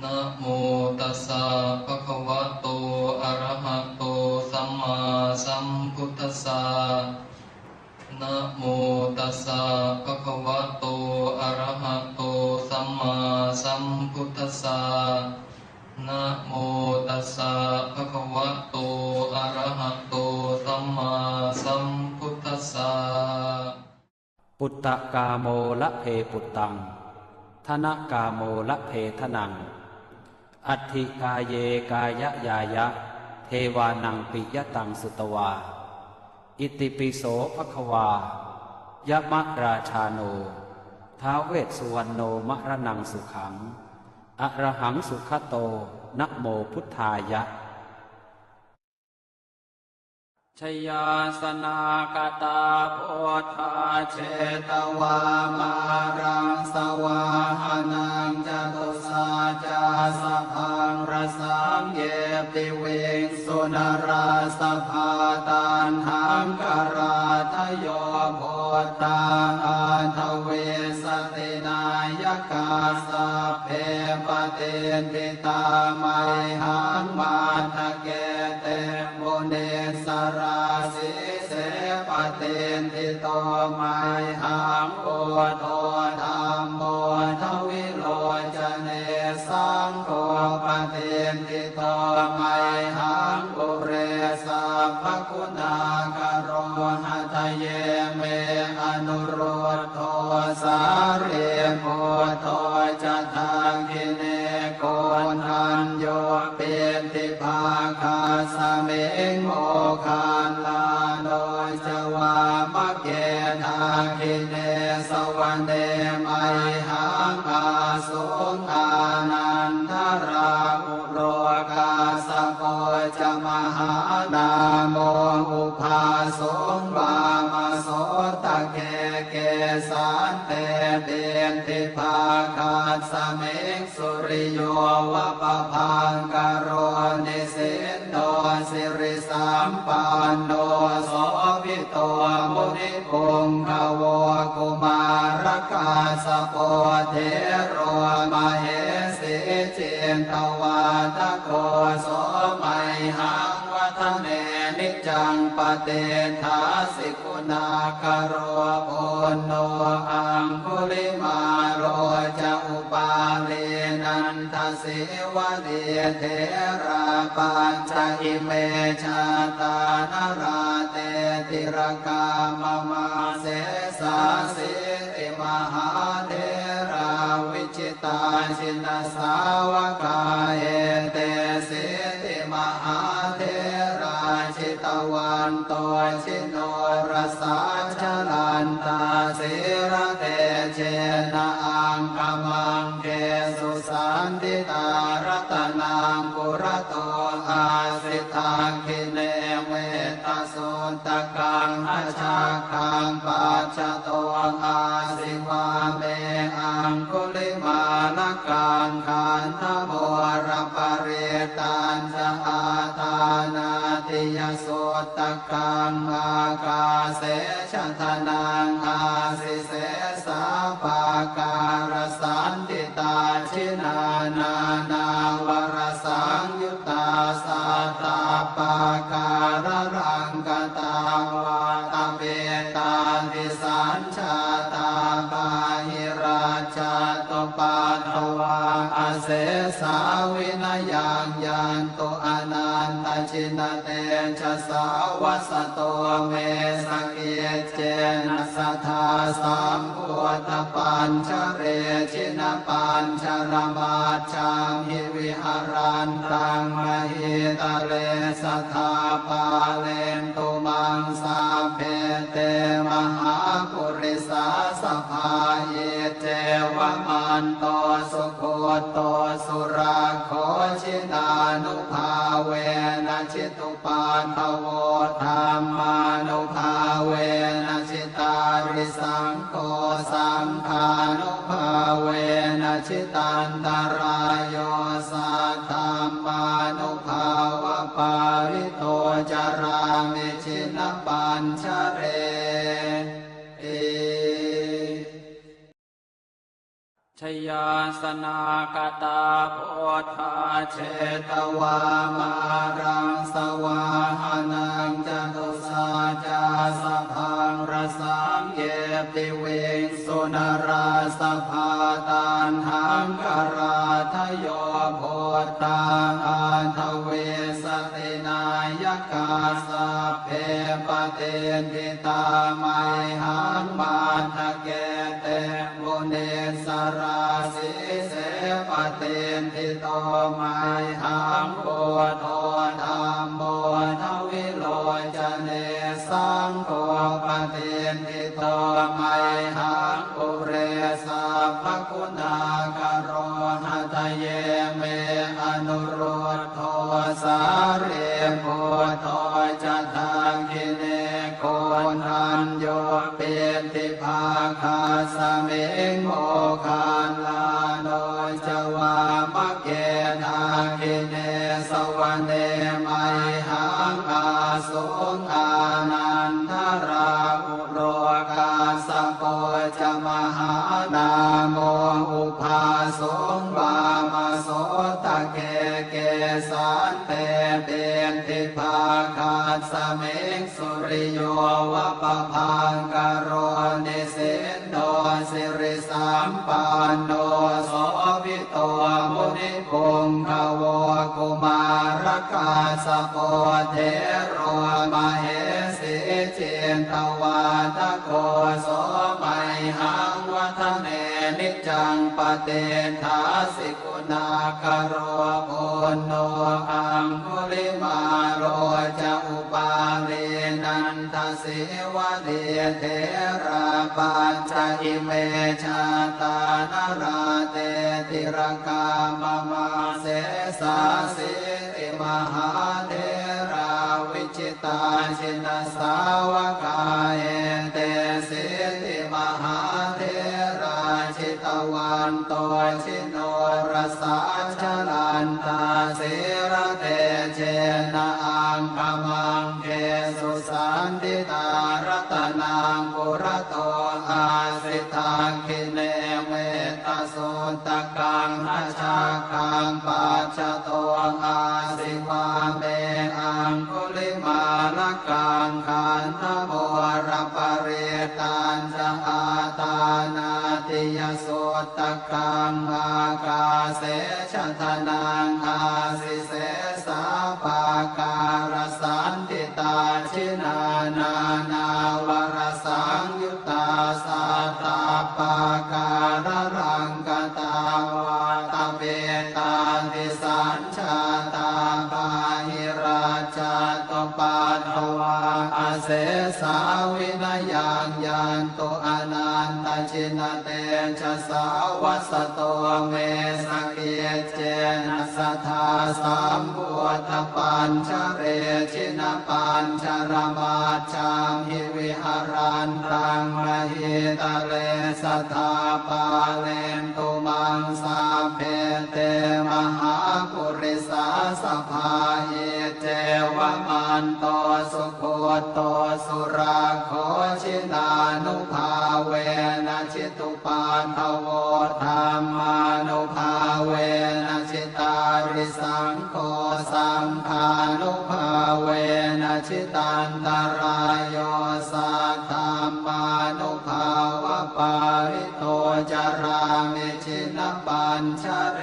นะโมตัสสะภะคะวะโตอะระหะโตสัมมาสัมพุทธัสสะนะโมตัสสะภะคะวะโตอะระหะโตสัมมาสัมพุทธัสสะนะโมตัสสะภะคะวะโตอะระหะโตสัมมาสัมพุทธัสสะปุตตะกาโมละเพปุตตังธนกาโมละเพทนังอัตถิกาเยกายะยายะเทวานังปิยตังสุตวาอิติปิโสภควายะมะราชาโนท้าวเวสสุวรรณโนมะระนังสุขังอะระหังสุขโตนะโมพุทธายะชยาสนากตาโพธาเชตวามารังสวาหานังจตุสาจาสพังรสังเยปิเวงสุนราสภาตันหังกราทโยโพธาอัทเวสตินายกาสเพปเตนติตาไมหังมาทะเกเตมุเนสราสิเสปเตนติโตไมหังโอโทธัมโมทวิโรจเนสังโฆปเตนติโตไมหังปุเรสัพพคุณากโรหะทะเยเมอนุโรธโทสาเรโมโทจะทังกิเนโกนัญโยเปติภาคาสเมงโมคานลาโดยจวามะเกทาคิเนสวรรเนไมหังอาสุงอานันทราอุโลกาสโกจะมหานาโมอุภาสงบามโสตะเกเกสันเตเดนติภาคาสเมงสุริโยวะปะพังกโรนิสินโนสิริสัมปันโนโสภิโตมุนิปุงขโวกุมารกาสโปเทโรมเหสิจินตวาทโกโสมัยหังวัฒเนนิจังปเตถาสิกุณากโรโอนโนอังคุลิมาโรจะอุปาเลนันทสิวะเดเทราปัญจอิเมชาตานราเตติรกามมาเสสาสิติมหาเทราวิจิตาชินสาวกาเอเตสิติมหาเทราชิตวันโตชิโนรสาชลันตาสิระเตเจนะอังคมังเกสุสันติตารัตนังปุระโตอาสิทังคิเนเวตสุตกังหชาคังปัจจโตอาสิวาเมอังคุลิมาลกังขันธโมรปเรตัญจอาตานาติยสุตกังอากาเสชะทนังอาสิเสสาปาการสันติตาชินานานา วรสังยุตตาสัตตาปาการรังกตาวาตเวตาวิสัญชาตาปาหิราชาตปาทวาอาเสสาวินยังยันตุอนันตชินเตชะสาวัสโตเมสเกเจนะสัทธาสัมพุทธปัญชเรชินปัญชรมาชังหิวิหารันตังมหิตะเลสัทธาปาเลนตุมังสาเพเตมหาปุริสาสภาเยเจวมันโตสุโคโตสุราโคชินานุภาเวนะชิตุปาทโวธรรมานุภาเวนะชิตาริสังโฆสังฆานุภาเวนะชิตันตรายโยสัทธัมมานุภาวะปาริโตจารามิชินปัญชเรช ยาสนากตาโพธาเชตวามารังสวาหานังจตุสาจาสพังรสังเยปิเวงสุนราสภาตันหังกราทโยโพธาอันทเวสตินายกาสัพเพปเตทิตามัยหังมาทะเกเตมุเนสราสิเสปเตทิโตมัยหังโพโทธรรมโมทวิโลจเนสังโฆปเตทิโตมัยหังปุเรสัพพคุณากโรหะทะเยเมอนุโรธโทสาเรโพโทจะทังคิเนโกนันโยเปติภาคาสเมงโมคานลาโนจวามะเกนาคิเนสวะเนมัยหังอาสุงอานันทราอุโรกาสโปจะมหานาโมอุภาสงบามโสตะเกเกสันเตเปนติภาคาสเมงสุริโยวะปะพังกโรนิสินโนสิริสัมปันโนโสภิโตมุนิพงขโวกุมารกาสโปเทโรมเหสีจินตวาทโกโสมัยหังวัฒเนนิจังปเตถาสิกุณากโรโอนโนอังคุลิมาโรจะอุปาเลนันทสิวะเดเทระปัญจอิเมชาตานราเตติรกามมาเสสาสิติมหาเทราวิจิตาชินสาวกาเอเตสิติมหาเทราชิตวันโตชิโนรสาชลันตาเสรเตเจนะอังคมังเกสุสันติตารัตนังปุระโตอาสิทังคิเนเมตโสตกังหชาคังปัจจโตอาสิวาเมอังคุลิมาลกังขันธโมรปเรตันจะอาตานาติยโสตกังอากาเสชะทนังอาสิเสสาปาการสันติตาชินานานาวรสังยุตตาสัตตาปาการรังกตาวาตเวตาติสัญชาตาปาหิราชาตปาทวาอาเสสาวินายังยันตุอนันตชินเตชะสาวัสโตเมสเกเจนะสัทธาสัมพุทธปัญชเรชินปัญชรมาจังหิวิหารันตังมหิตะเลสัทธาปาเลนตุมังสาเพเตมหาปุริสาสภาเยเจวมันโตสุโคโตสุราโคชินานุภาเวนะชิตุปานทโวธรรมานุภาเวนะชิตาริสังโฆสังฆานุภาเวนะชิตันตรายโยสัทธามานุภาวะปาริโตจารามิชินปัญชเร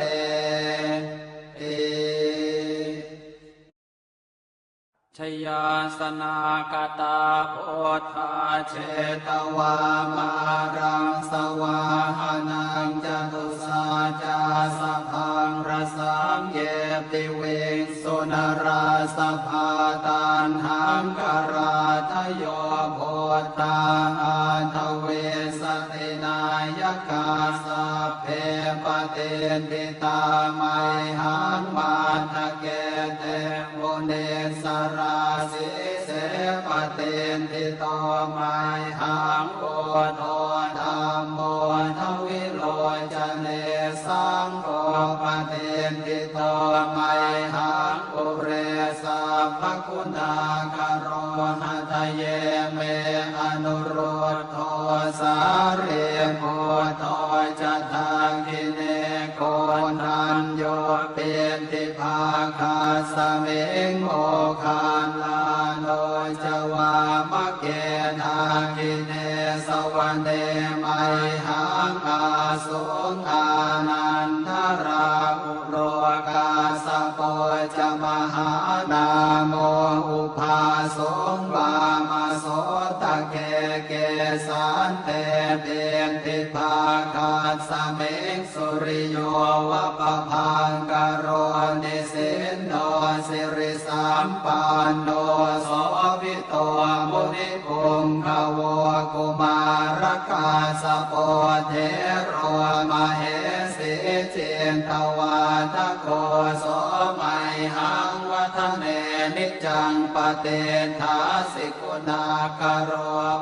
ชยาสนากตาโพธาเชตวามารังสวาหานังจตุสาจาสพังรสังเยปิเวงสุนราสภาตันหังกราทโยโพธาอันทเวสตินายกาสัพเพปเตติตามัยหังมาทะเกเตมุเนสราสิเสปเตติโตมัยหังโพโทธรรมโมทวิโลจเนสังโฆปเตติโตมัยหังปุเรสัพพคุณากโรหะทะเยเมอนุโรธโทสาเรโพโทจะทังคิเน เป็นทิภาคาสเมงโมคานลาโนจวามะเกนาคิเนสวันเดมัยหังอาสุงอานันทราอุโรกาสโปจมหานาโมอุภาสงบามาโสตะเกเกสันเตเป็นทิภาคาสเมงสุริโยวะปะพังกโรนิสินโนสิริสัมปันโนโสภิโตมุนิปุงขโวกุมารกาสโปเทโรมเหสีจินตวาทโกโสมัยหังวัฒเนนิจังปเตถาสิกุณากโร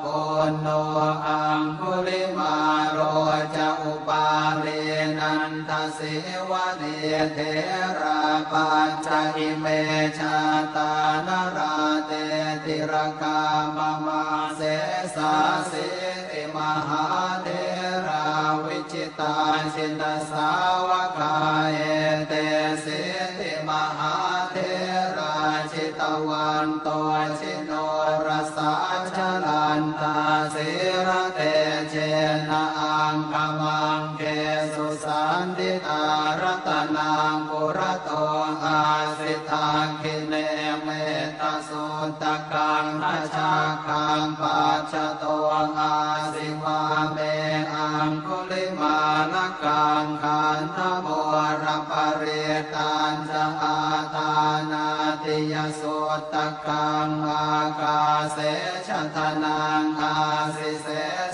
ปุณโนอังคุลิมาโรจะอุปาเรนันทสิวะเนเทราปัญจอิเมชาตานราเตติรกามมาเสสาสิติมหาเทราวิจิตาชินสาวกาเอเตสิติมหาเทราชิตวันโตชิโนรสาชลันตาสิระเตเจนะอังคมังเกสุสันติตารัตนังปุระโตอาสิทาคิเนเมตสุตกังทัชาคังปัจจโตอาสิวาเมอังคุลิมาลกังขันธโมรปริตันจะอาตานาติยสุตกังอากาเสชะทนังอาสิเส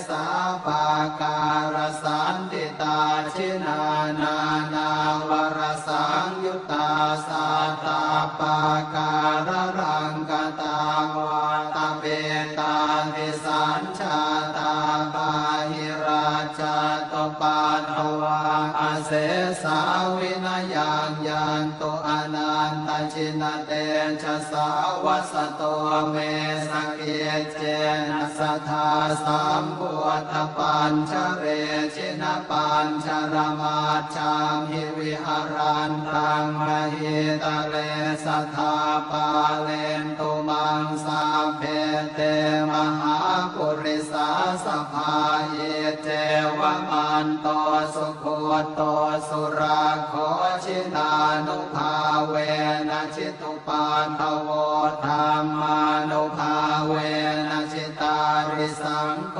สาปาการสันติตาชินานานา วรสังยุตตาสัตตาปาการรังกตาวาตเปตาวิสัญชาตาปาหิราชาตปาทวาอาเสสาวินายังยันตุอนันตชินเตชะสาวัสโตเมสเกเจนะสัทธาสัมพุทธปัญชเรชินปัญชรมาชังหิวิหารันตังมหิตะเลสัทธาปาเลนตุมังสาเพเตมหาปุริสาสภาเยเจวมันโตสุโคโตสุราโคชินานุภาเวนะชิตุปาทโวธรรมานุภาเวนะชิตาริสังโฆ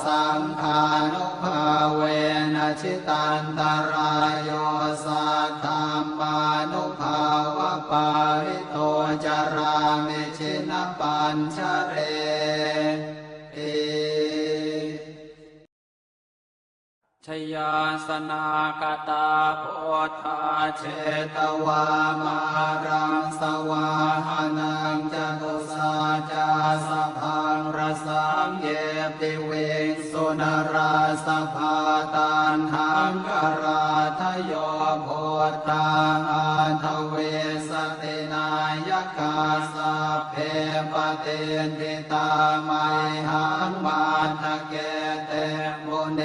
สังฆานุภาเวนะชิตันตรายโยสัทธัมมานุภาวะปาริโตจารามิชินปัญชเรชยาสนากตาโพธาเชตวามารังสวาหานังจตุสาจาสพังรสังเยติเวสุนราสภาตันหังกราทโยโพธาอันทเวสตินายกาสัพเพปเตนติตามัยหังมาทะเกเตมุเน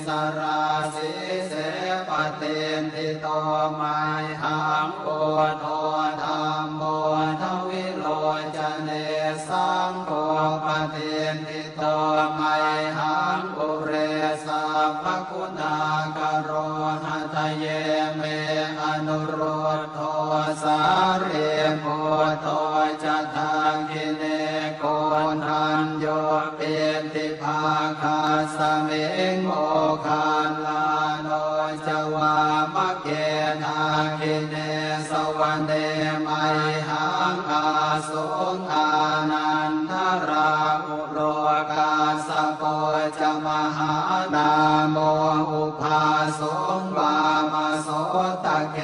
สราสิเสปเตนติโตมัยหังโอโทธรรมโมทวิโลจเนสังโฆปเตนติโตมัยหังปุเรสัพพคุณากโรหัตเยเมอนุโรธโทสาเรโพโตจะทากิเนโกนันโยเป็นติภาคาสเมงโมคานลาโนจวามะเกนาคิเนสวันเดมัยหังอาสุงอานันทราอุโรกาสโปจมหานาโมอุภาสงบามาโสตะเก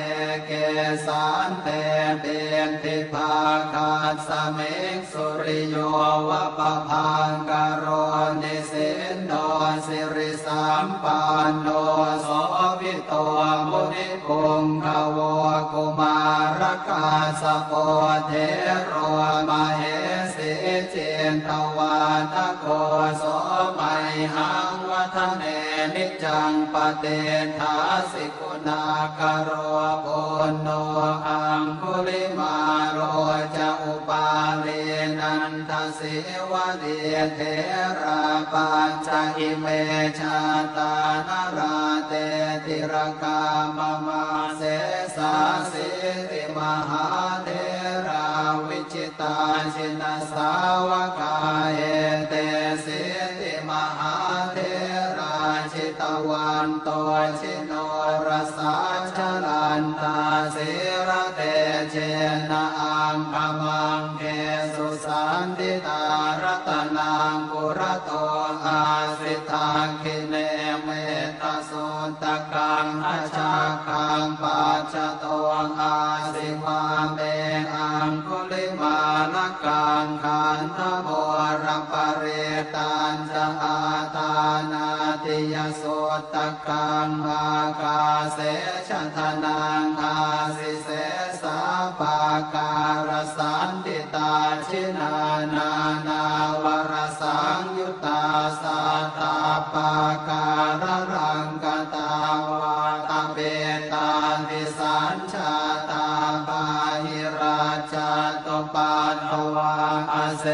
เกสันเตเป็นติภาคาสเมงสุริโยวะปะพังกโรนิสินโนสิริสัมปันโนโสภิโตมุนิปุงขโวกุมารกาสโปเทโรมเหสีจินตวาทโกโสมัยหังวัฒเน นิจจังปเตถาสิกุณากโรปุณโนอังคุลิมาโรจะอุปาเลนันทสิวะเดเทระปัญจอิเมชาตานราเตติรกามมาเสสาสิริมหาเทราวิจิตาชินสาวกาเอเตสิติมหาเทราชิตวันโตชิโนรสาชลันตาสิระเตเชนะอังคมังเกสุสันติตารัตนังปุระโตอาสิทังคิเนเมตสุตกังอาชาคังปัจจโตอาสิวาเมอังคุลิมาลกังขันธโมรปเรตัญจะอาตานาติยสุตกังภากาเสชะทนังอาสิเสสาปาการสันติตาชินานานาวรสังยุตตาสัตตาปาการรังกตาวาตาเปตาติสัญชาตาปาหิราชาตปาทวาอเส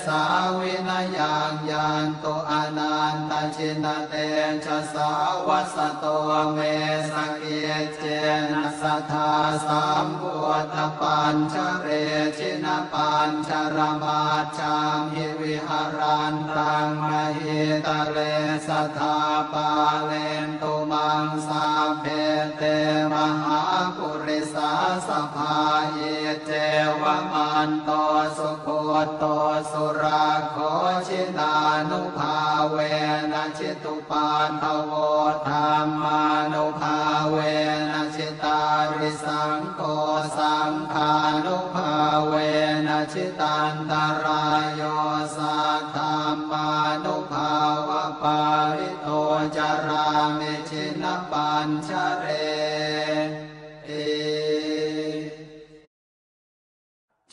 สาวินยังยันตุอนันตชินเตชะสาวัสโตเมสเกเจนะสัทธาสัมพุทธปัญชเรชินปัญชรมาจามหิวิหารันตังมหิตะเลสัทธาปาเลนตุมังสาเพเตมหาปุริสาสภาเยเจวมันโตสุโคโตสุราโคชินานุภาเวนะชิตุปานทโวธรรมานุภาเวนะชิตาริสังโฆสังฆานุภาเวนะชิตันตรายโยสัทธามานุภาวะปาริโตจารามิชินปัญชเร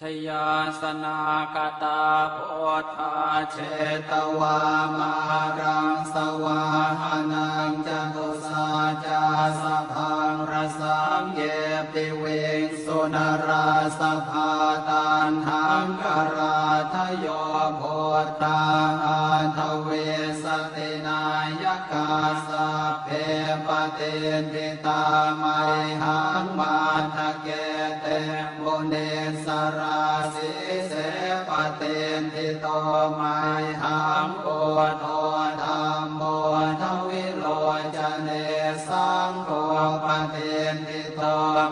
ชยาสนากตาโพธาเชตวามารังสวาหานังจัตุสาจาสพังรสังเยปิเวงสุนราสภาตันหังคาราทโยโพธาอาทเวสตินายกาสเพปเตติตามัยหังมาทะเกเตมุเนสราสิเสปเตติโตมัยหังโอโทธรรมโมทวิโรจเนสังโฆปเตติโต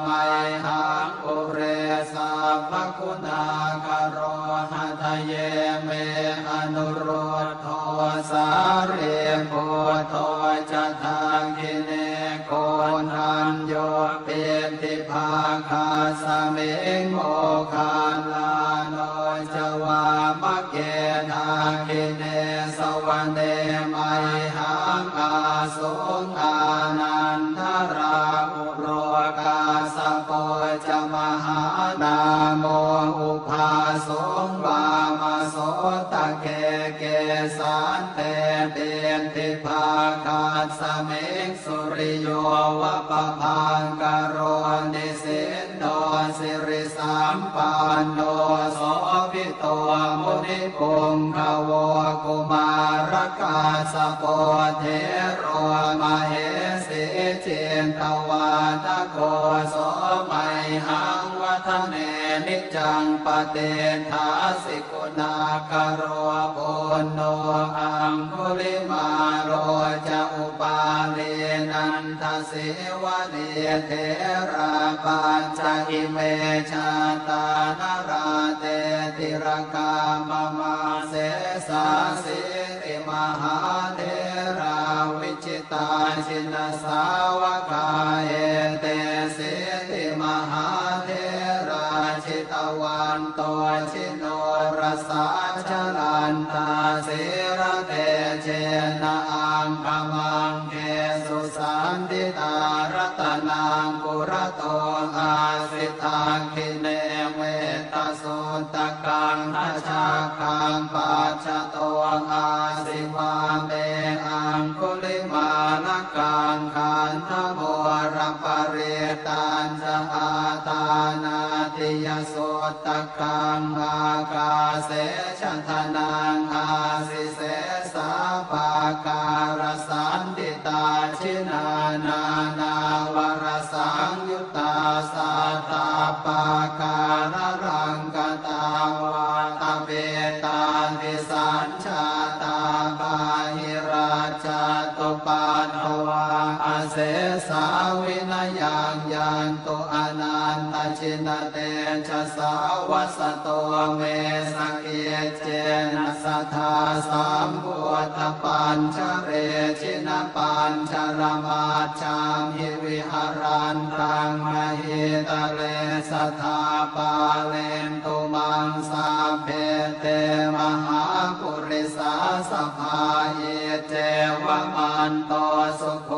มัยหังปุเรสัพพคุณากโรหัตเยเมอนุโรธโทสาเรโพโทจะทางกิเนโกนันโยเปติภาคาสเมงโมคาลาโนจวามะเกนาคิเนสวรรเนมัยหังอาสุงอานันทราอุโรกาสโปจมหานาโมอุภาสุงวามโสตะเกเกสันเตเปติภาคาสเมงสุริโยวะปะพังกโรนิสินโนสิริสัมปันโนโสภิโตมุนิปุงขโวกุมารกาสโปเทโรมเหสิจินตวาทโกโสมัยหังวัฒเนนิจังปเตถาสิกุณากโรปุณโนอังคุลิมาโรจะอุปาเลนันทสิวะเนเทระปัญจอิเมชาตานราเตติรกามมาเสสาสิริมหาเทราวิจิตาชินสาวกาเอเตสิติมหาเทราชิตวันโตชิโนรสาชลันตาสิระเตเจนะอังคมังเกสุสันติตารัตนังปุระโตอาสิทังคิเนเมตสุตกังอาชาคังปัจจโตอาสิวาเมอังคุลิมาล อาตานาติยโสตกังอากาเสชะทนังอาสิเสสาปาการสันติตาชินานานาวรสังยุตตาสัตตาปาการรังกตาวาตเปตาวิสัญชาตาบาหิราชาตุปาทวาอาเสสาวินยังยันตุอนันตชินเตชะสาวัสโตเมสเกเจนะสัทธาสัมพุทธปัญชเรชินปัญชรมาชังหิวิหารันตังมหิตะเลสัทธาปาเลนตุมังสาเพเตมหาปุริสาสภาเยเจวมันโตสุโค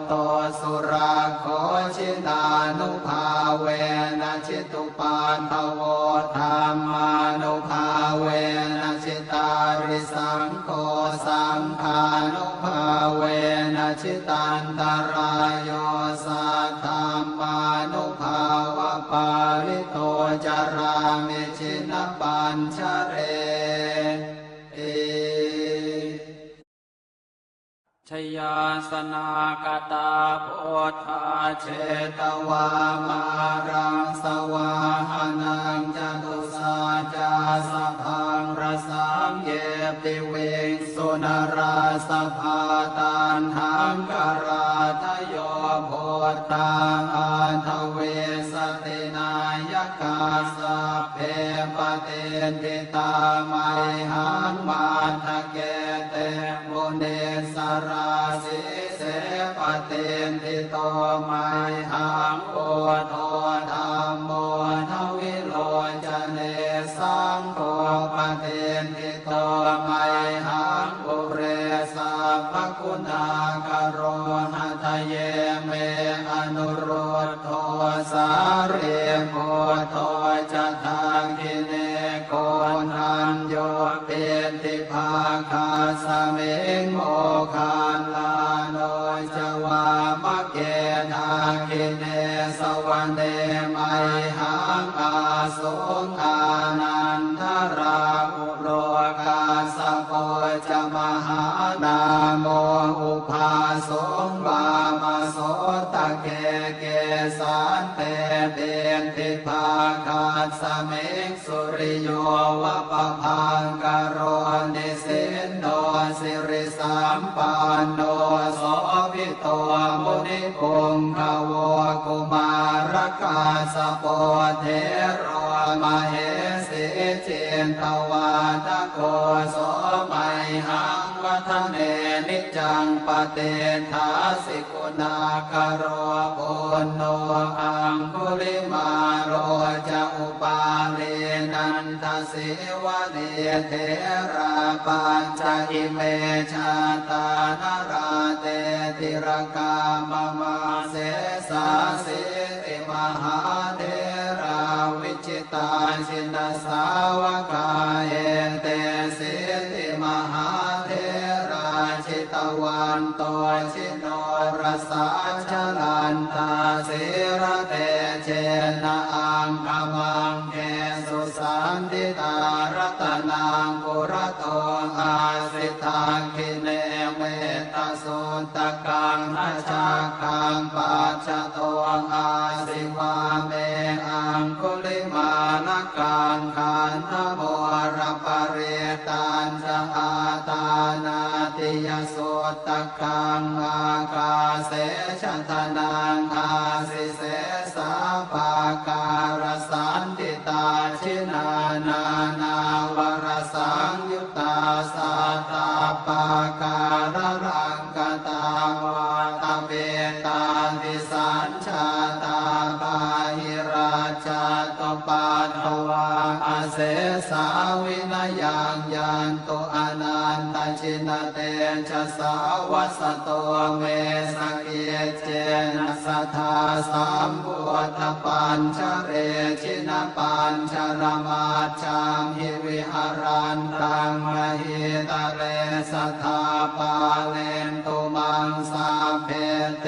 โตสุราโคชินานุภาเวนะชิตุปานทโวธรรมานุภาเวนะชิตาริสังโฆสังฆานุภาเวนะชิตันตรายโยสัทธัมมานุภาวะปาริโตจารามิชินปัญชเรชยาสนากตาโพธาเชตวามารังสวาหานังจตุสาจาสพังรสังเยปิเวงสุนราสภาตันหังกราทโยโพธังอันทเวสตินายกาสัพเพปเตติตามัยหังมาทะเกเตมุเนสราสิเสปเตติโตมัยหังโอโทธัมโมทวิโลจเนสังโฆปเตติโตมัยหังปุเรสัพพคุณากโรหะทะเยเมอนุโรธโทสาเรโมโทจะทาคิเนโกนันโยเปติภาคาสเมงโมคานลาโนจวามะเกทาคิเนสวันเดมัยหังอาสุงอานันทราอุโลกาสโกจมหานาโมอุภาสงบามาโสตะเกเกสันเตเตนติภาคาสเมงสุริโยวะปะพังกโรนิสินโนสิริสัมปันโนโสภิโตมุนิปุงขโวกุมารกาสโปเทโรมเหสิเจนตวาทโกโสมัยหังวัฒเนนิจังปเตทาสิกุณากโรปุณโนอังคุลิมาโรจะอุปาเลนันทสิวะเนเทราปัญจอิเมชาตานาราเตติรกามมาเสสาสิติมหาเทราวิจิตาชินสาวกาเอเตสิติมหาเทราชิตวันโตชิโนรสาชลันตาสิระเตเจนะอังคมังเกสุสันติตารัตนังปุระโตอาสิทาคิเนเมตสุตกังอาชาคังปัจจโตอาสิวาเมอังคุลิมานะกังขันธโมรปเรตันจะอาตานาติยโสตกังอากาเสชะทนังอาสิเสสาปาการสันติตาชินานานาวรสังยุตตาสัตตาปาการรังกตาวาตเปตาวิสัญชาตาบาหิราชาตุปาทวาอาเสสาวินยังยันตุอนันตชินเต ชะสาวสโตเมสกิเจนะสัทธาสัมพุทธปัญชเรชินะปัญชรมาชังหิวิหารันตังมหิตาเลสัทธาปาเลนตุมังสาเพเต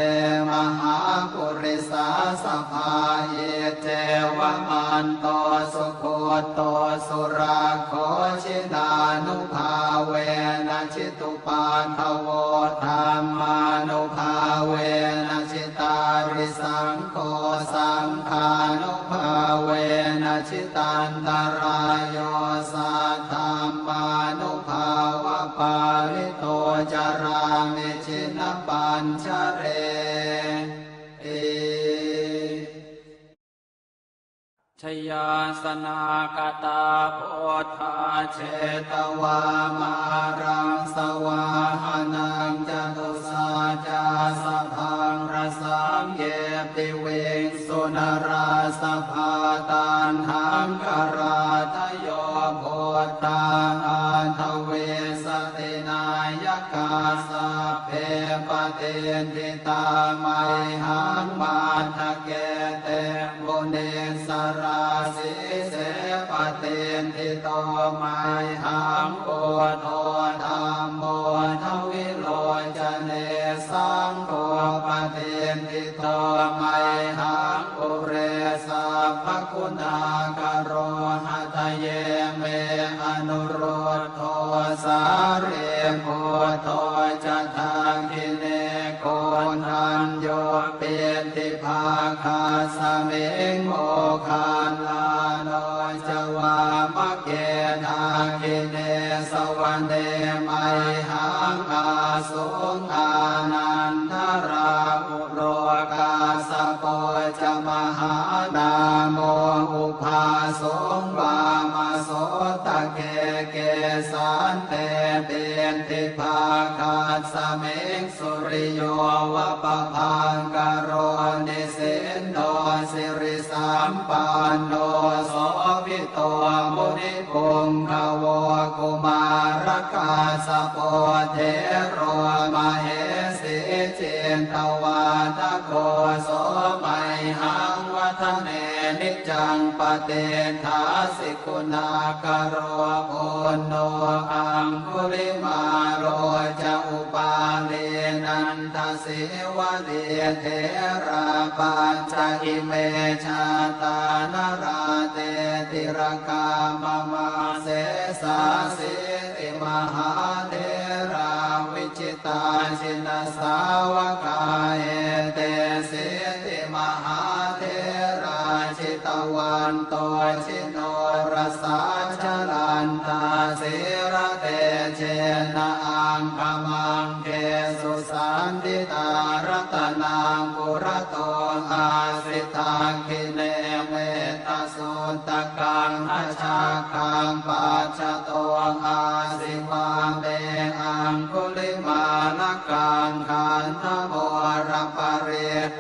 มหาปุริสาสภาเยเจวมันโตสุโคโตสุราโคชินานุภาเวนะชิตุปาทโวธรรมานุภาเวนะชิตาริสังโฆสังฆานุภาเวนะชิตันตรายโยสัทธัมมานุภาวะปาริโตจารามิชินปัญชเรชยาสนากตาโพธาเชตวามารังสวาหานังจตุสาจาสพังรสังเยติเวงสุนราสภาตันหังคาราทโยโพธาอันทเวสตินายกาสเพปเตนทิตาไมหังมาทะเกเตบุเนสราสิเสปเตนทิโตไมหังโกโทธรรมโมทวิโลจเนสังโฆปเตนทิโตไมหังปุเรสัพพคุณากโรหะทะเยเมอนุโรธโทสาเรโพโทจะทาคิเนโกนันโยเปติภาคาสเมงโมคาลาโนจวามะเกนาคิเนสวันเดไมหังอาสุงอานันทราอุโรกาสโปจมหานาโมอุภาสงวามาโสตะเกเกสันเตเปนติภาคาสเมงสุริโยวะปะพังกโรนิสินโนสิริสัมปันโนโสภิโตมุนิปุงขโวกุมารกาสโปเทโรมเหสิเจนตวาทโกโสไมหังวัฒเนนิจังปเตทาสิกุณากโรโอนโนอังคุลิมาโรจะอุปาเลนันทสิวะเดเทราปัญจอิเมชาตานราเตติรกามมาเสสาสิติมหาเทราวิจิตาชินสาวกาเอเตสิติมหาเทราชิตวันโตชิโนรสาชลันตาสิระเตเชนะอังคมังเกสุสันติตารัตนังปุระโตอาสิตังคิเนเมตสุตกังอาชาคังปัจจโตอาสิวาเบอังคุลิมาลกังขันธโมรปะเร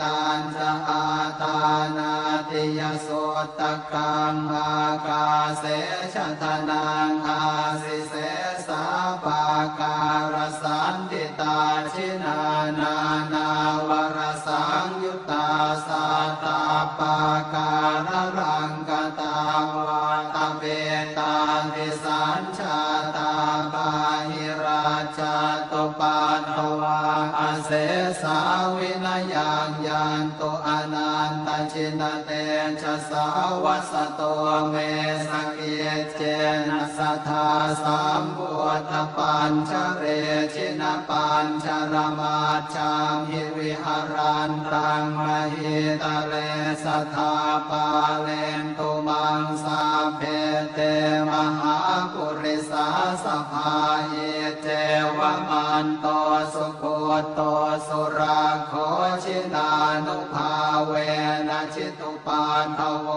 ตันจะอาตานาติยสุตกังอากาเสชะทนังอาสิเสสาปาการสันติตาชินานานาวรสังยุตตาสัตตาปาการรังกตาวาตเวตาทิสัญชาตาปาหิราชาตุปัตตวาอเสสาวินยังยันตุอนันตชินเตชะสาวสโตเมสกิเจนะสัทธาสัมพุทธปัญชเรชินะปัญชรมาชังหิวิหารันตังมหิตาเลสัทธาปาเลนตุมังสาเพเตมหาปุริสาสภาเยเจวมันโตสุโคโตสุราโคชินานุภาเวนะชิตุปาทโว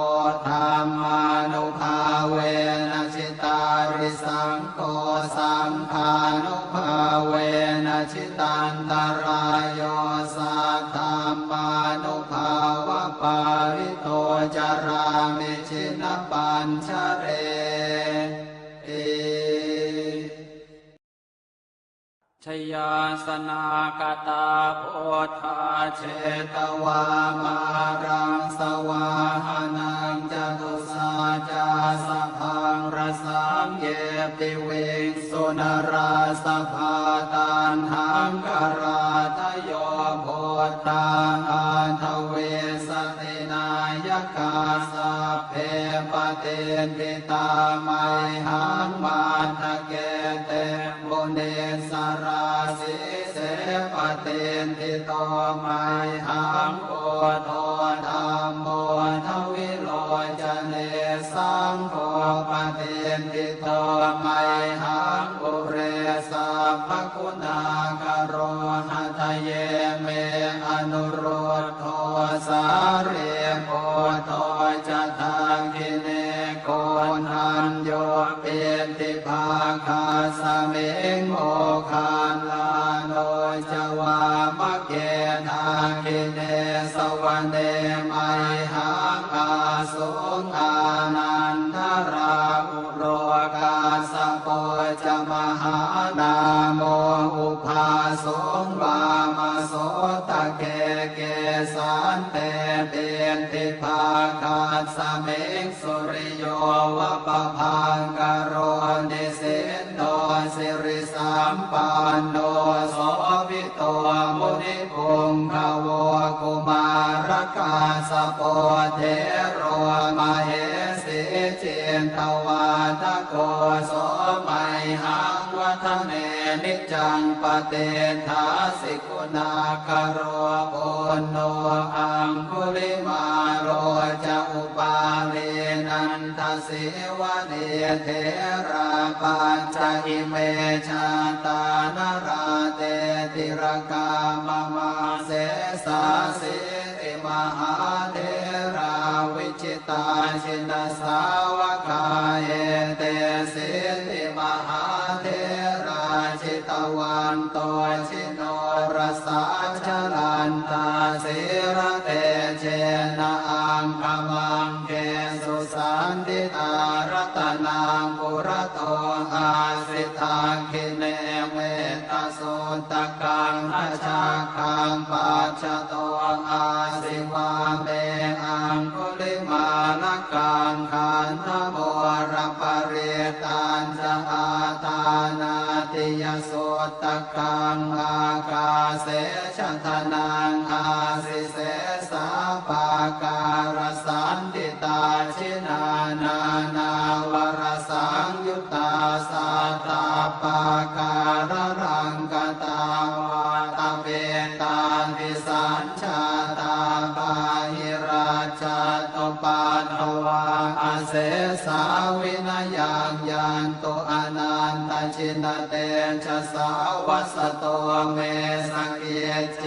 ธรรมานุภาเวนะชิตาริสังโฆสังฆานุภาเวนะชิตันตรายโยสัทธัมมานุภาวะปาริโตจารามิชินปัญชเร ชยาสนากตาโพธาเชตวามารังสวาหานังจตุสาจาสะพังรสังเยปิเวงสุนราสภาตันหังกราทโยโพธาอันทเวสตินายกาสัพเพปเตนติตาไมหังมาทะเกเตบุเนสราสิเสปเตนติโตไมหังโอโทธัมโมทวิโลจเนสังโฆปเตนติโตไมหังปุเรสัพพคุณากโรหะทะเยเมอนุโรธโทสาเรโพโทจะทังกิเนโกนันโยเปติภาคาสเมงโมคาลาโนจวามะเกนาคิเนสวรรเนไมหังอาสุงอานันทราอุโรกาสโปจมหานาโมอุภาสงวามโสตะเกเกสันเตเปนติภาคาสเมงสุริโยวะปะพังกโรนิสินโนสิริสัมปันโนโสภิโตมุนิพุงขโวกุมารกาสโปเทโรมเหสิจินตวาทโกโสมัยหังวัฒเนนิจังปเตทาสิกุณากโรปุณโนอังคุลิมาโรจะอุปาเลนันทสิวะเนเทราปัญจอิเมชาตานราเตติรกามมาเสสาสิติมหาเทราวิจิตาชินสาวกาเอเตสิติมหาเทราชิตวันโตชิโนรสาชลันตาสิระเตเจนะอังคมังเกสุสันติตารัตนังปุระโตอาสิทาคิเนเมตสุตกังอาชาคังปัจจโตอาสิวาเมอังคุลิมาลกังขันธโมรปริตันจะอาตานาติยสุตกังอากาเสชทนังอาสิเสสาปาการสันติตาชินานานาวรสังยุตตาสัตตาปาการรังกตาวาตเวตาวิสัญชาตาปาหิราชาตปาทวาอาเสสาวินยังยันตุอนันตชินเตชะสาวัสโตเมสเกียเจ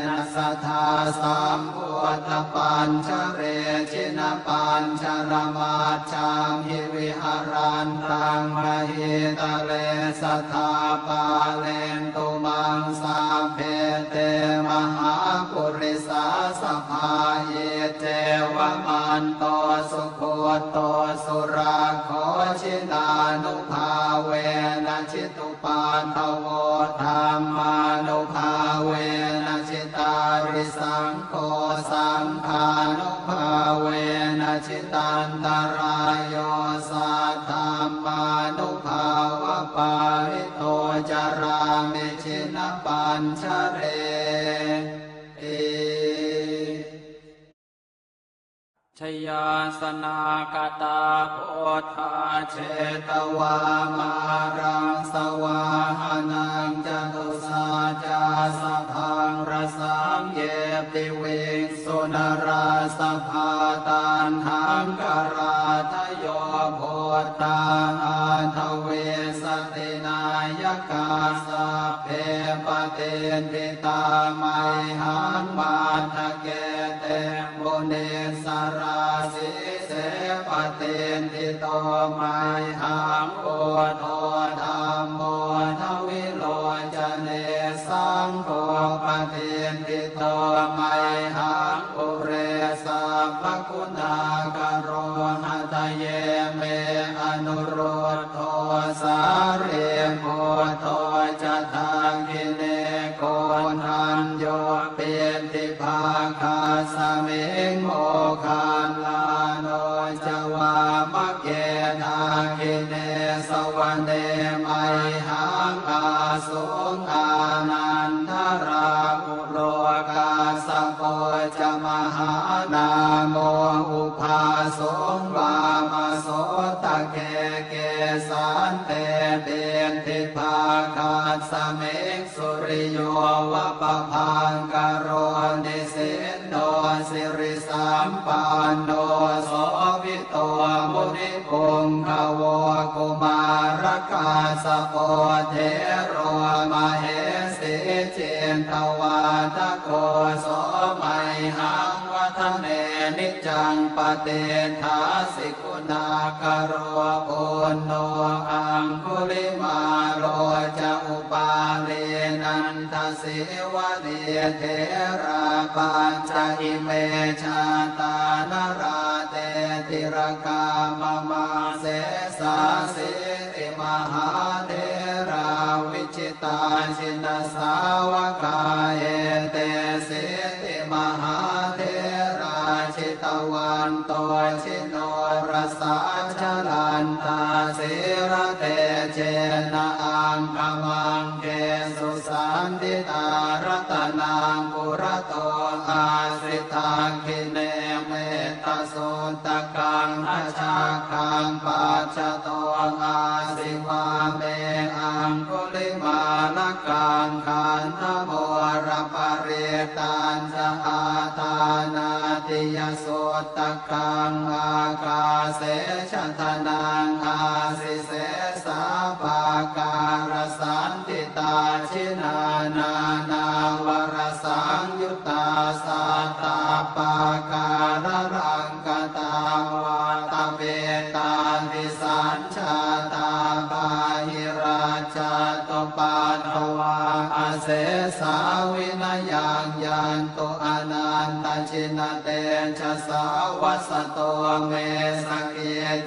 นะสัทธาสัมพุทธปัญชเรชินปัญชรมาชังหิวิหารันตังมหิตะเลสัทธาปาเลนตุมังสาเพเตมหาปุริสาสภาเยเจวมันโตสุโคโตสุราโคชินานุภาเวนะชิตุปาทโวธรรมานุภาเวนะชิตาริสังโฆสังฆานุภาเวนะชิตันตรายโยสัทธามานุภาวะปาริโตจารามิชินปัญชเรชยาสนากตาโพธาเชตวามารังสวาหานังจตุสาจาสะพังรสังเยปิเวงสุนราสภาตันหังกราทโยโพธาอันทเวสตินายกาสัพเพปเตนติตาไมหังมาทะเกเตบุเนสราสิเสปเตนติโตไมหังโอโทธัมโมทวิโลจเนสังโฆปเตนติโตไมหังปุเรสัพพคุณากโรหะทะเยเมอนุโรธโทสาเรโพโทจะทังกิ จวามะเกนาคิเนสวันเดมัยหังอาสุงอานันทราอุโลกาสโกจมหานาโมอุภาสงวามโสตะเกเกสันเตเบนทิภาคาสเมกสุริโยวะปะพังกโรนิสินโนสิริสัมปันโนโสภิโตมุนิพงขโวกุมารกาสโปเทโรมเหสีเจนตวาทโกโสมัยหังวัฒเนนิจังปเตทาสิกุณากโรปุณโนอังคุลิมาโรจะอุปาเลนันทสิวะเนเทราปัญจอิเมชาตานราเตติรกามมาเสสาสิติมหาเทราวิจิตาชินสาวกาเอเตสิติมหาเทราชิตวันโตชิโนรสาชลันตาสิระเตเจนะอังคมังเกสุสันติตารัตนังปุระโตอาสิตังคิเนเมตสุตกังอาชาคังปัจจโตอาสิวาเมอังคุลิมาลกังขันธโมรปริตันจะอาทานาติยสุตกังอากาเสชทนังอาสิเสสาภาการสันติตาชินานานา วรสังยุตตาสัตตาปาการรังกตาวาตเวตานิสัญชาตาปาหิราชาตปาทวาอาเสสาวินยังยันตุอนันตชินเตชะสาวัสโตเมสเก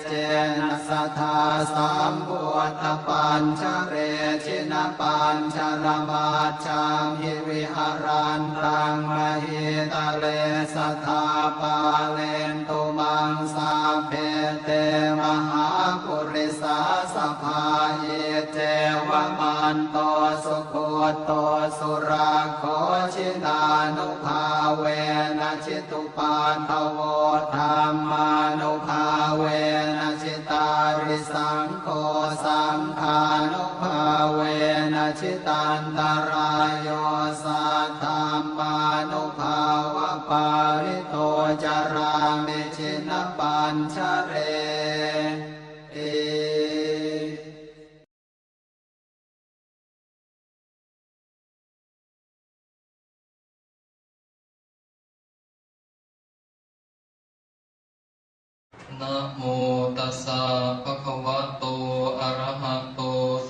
เจนะสัทธาสัมพุทธปัญชเรชินปัญชรมาชังหิวิหารันตังมหิตาเลสัทธาปาเลนตุมังสาเพเตมหาปุริสาสภาเยเจวมันโตสุโคโตสุราโคชินานุภาเวนะชิตุปาทโวธรรมานุภาเวนะชิตาริสังโฆสังฆานุภาเวนะชิตันตรายโยสัทธัมมานุภาวะปาริโตจารามิชินปัญชเรนะโมตัสสะภะคะวะโตอะระหะโต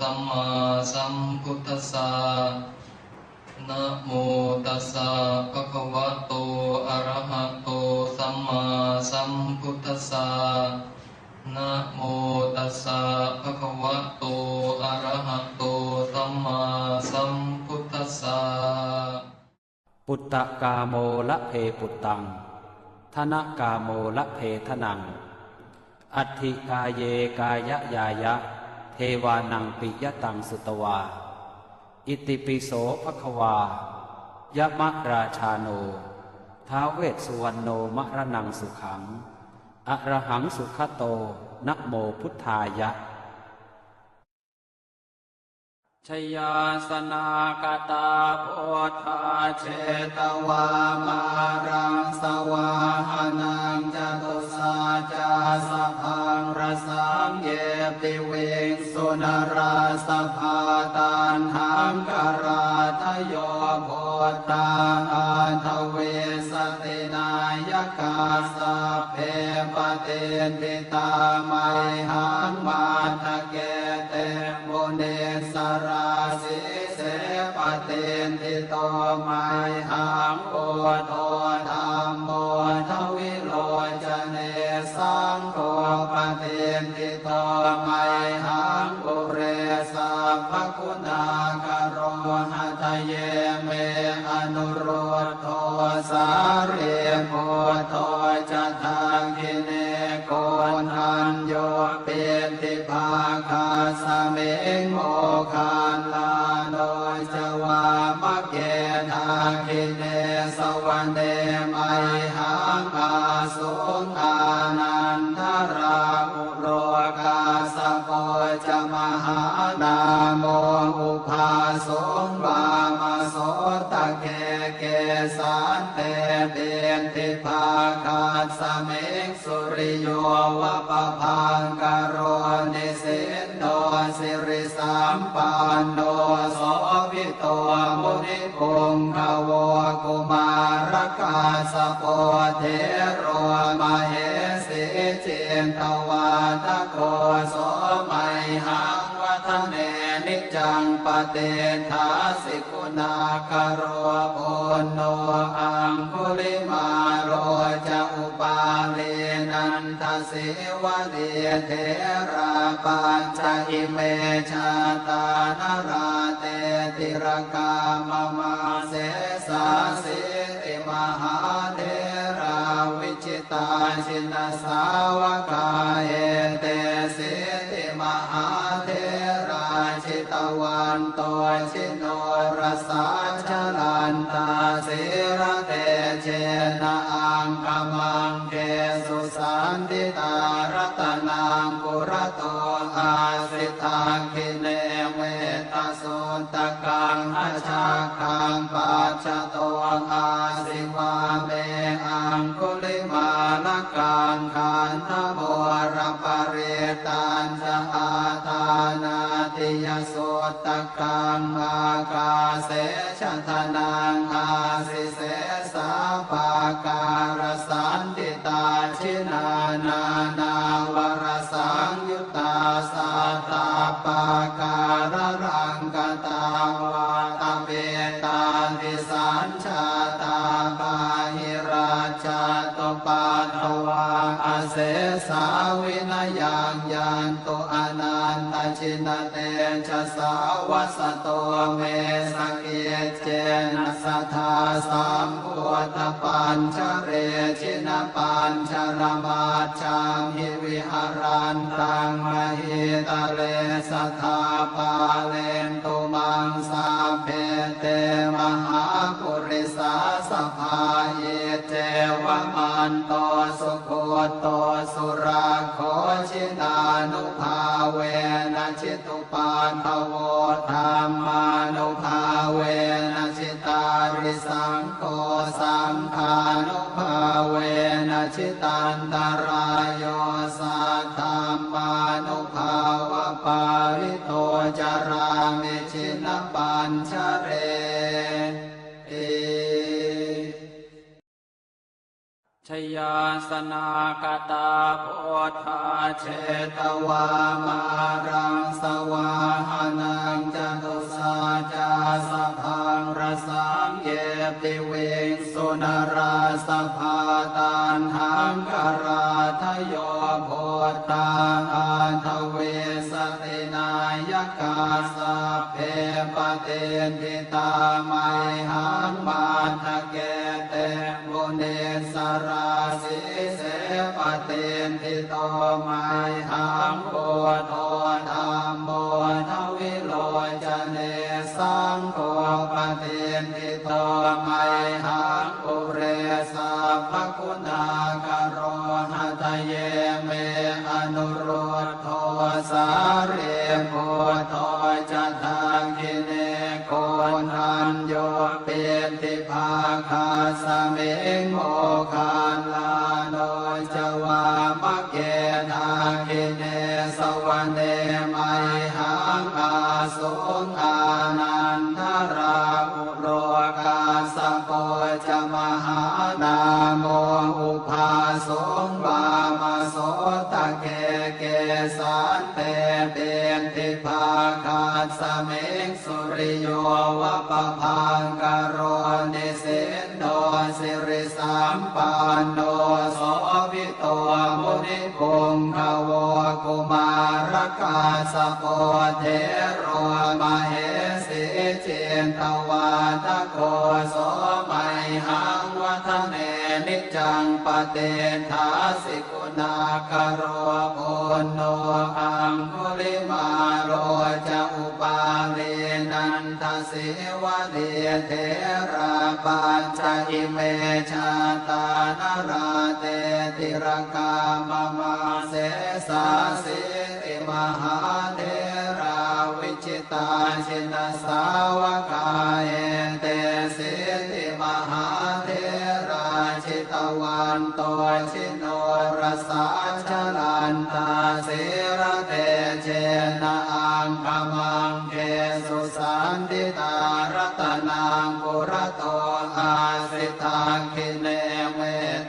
สัมมาสัมพุทธัสสะนะโมตัสสะภะคะวะโตอะระหะโตสัมมาสัมพุทธัสสะนะโมตัสสะภะคะวะโตอะระหะโตสัมมาสัมพุทธัสสะปุตตะกาโมละเพปุตตังธนกาโมละเพทนังอัตถิกาเยกายะยายะเทวานังปิยตังสุตวาอิติปิโสภควายะมะราชาโนท้าวเวสสุวรรณโนมะระนังสุขังอะระหังสุขโตนะโมพุทธายะชยาสนากตาโพธาเชตวามารังสวาหานังจตุสาจาสพังรสังเยติเวงสุนราสภาตันหังกราทโยโพธาอันทเวสตินายกาสเพปเตติตาไมหังมาทะเกเตมุเนสราสิเสปเตนทิโตไมหังโอโทธรรมโมทวิโลจเนสังโฆปเตนทิโตไมหังปุเรสัพพคุณากโรหัตเยเมอนุโรธโทสาเรโพโทจะทางกิเนโก นทันโยเป็นทิภาคาสเมงโมคานลาโดยจวามะเกทาคิเนสวรรเดมไอหังอาสุงอานันทราอุโรกาสโปจมหานาโมอุภาสงบามาโสตะเกเกสานเตเดนทิภาคาสเมกสุริโยวะปะพังกโรนิสินโนสิริสัมปันโนโสภิโตมุนิปุงขโวกุมารกาสโปเทโรมเหสีจินตวาทโกโสมัยหังวัฒเนนิจังปเตถาสิกุณากโรโพโนอังคุลิมาโรจะอุปาเลนันทสิวะเดเทราปัญจอิเมชาตานราเตติรกามมาเสสาสิติมหาเทราวิจิตาชินสาวกาเอเตสิติมหาเทราชิตวันโตชิโนรสาชลันตาสิระเตเชนะอังคมังเกสุสันติตารัตนังปุระโตอาสิทังคิเนเวตสุตกังอาชาคังปัจจโตอาสิวาเมอังคุลิมาลกังขันธโมรปเรตันจะอาตานาติยสุตกังอากาเสชทนังอาสิเสสาปาการสันติตาชินานานาวรสังยุตตาสัตตาปาการรังกตาวาตเปตาติสัญชาตาปาหิราชาตปาทวาอเสสาวินยังยันตุอนันตชินเตชะสาวัสโตเมสเกเจนะสัทธาสัมพุทธปัญชเรชินปัญชรมาชังหิวิหารันตังมหิตะเลสัทธาปาเลนตุมังสาเพเตมหาปุริสาสภาเยเจวมันโตสุโคโตสุราโคชินานุภาเวนะชิตุปานภโวธรรมานุภาเวนะชิตาริสังโฆสังฆานุภาเวนะชิตันตรายโยสัทธัมมานุภาวะปาริโตจารามิชินปัญชเรชยาสนากตาโพธาเชตวามารังสวาหานังจตุสาจาสพังรสังเยติเวงสุนราสภาตันหังกราทโยโพธาอันทเวสตินายกาสัพเพปเตนทิตาไมหังมาทะเกเตบุเนสราสิเสปเตนทิโตไมหังโพโทธรรมโมทวิโลจเนสังโฆปเตนทิโตไมหังปุเรสัพพคุณากโรหะทะเยเมอนุรุตโทสาเรโพโทจะทังคิเนโกนันโยเป็นทิภาคาสเมงโมคานลาโดยจวามะเกทาคิเนสวรรเดมไอหังอาสุงอานันทราอุโรกาสโปจมหานาโมอุภาสงบามาโสตะเกเกสานเตเป็นทิภาคาสเมกสุริโยวะปะพังกโรนิสินโนสิริสัมปันโนโสภิโตมุนิปุงขโวกุมารกาสโปเทโรมเหสีจินตวาทโกโสมัยหังวัฒเนนิจั จังปเตทาสิกุณากโรโอโนอังคุลิมาโรจะอุปาเรนันทเสวะเดเทระปัญจอิเมชาตานราเตติรกามมาเสสาสิติมหาเทราวิจิตาชินสาวกายเตสิติมหาเทราชิตวันโตชิโนรสาชลันตาเสระเตเจนะอังคมังเกสุสันติตารัตนังปุระโตอาสิตังคิเนเม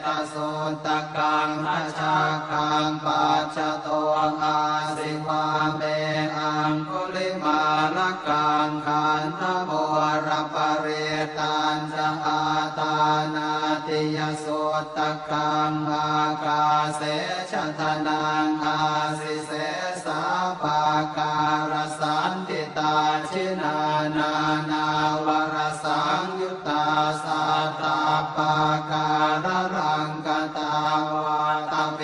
ตโสตกังทัชฌาคังปัจจโตอาสิวาเมอังคุลิมาลกังขันธโมรปเรตันจะอาตานาติยโสตกังอากาเสชทนังอาสิเสสาปาการสันติตาชินานานาวรสังยุตตาสัตตาปาการรังกตาวาตเป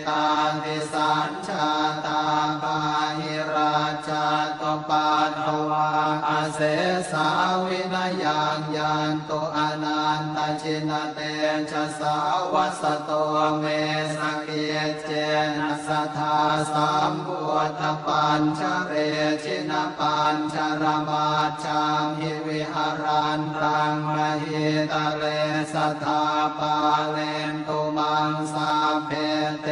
ตาติสัญชาตาปาหิราชาตปาทวาอาเสสาวินยังยันตุอนันตชินเตชะสาวัสโตเมสเกเจนะสัทธาสัมพุทธปัญชเรชินปัญชรมาจามหิวิหารันตังมหิตะเลสัทธาปาเลนตุมังสาเพเต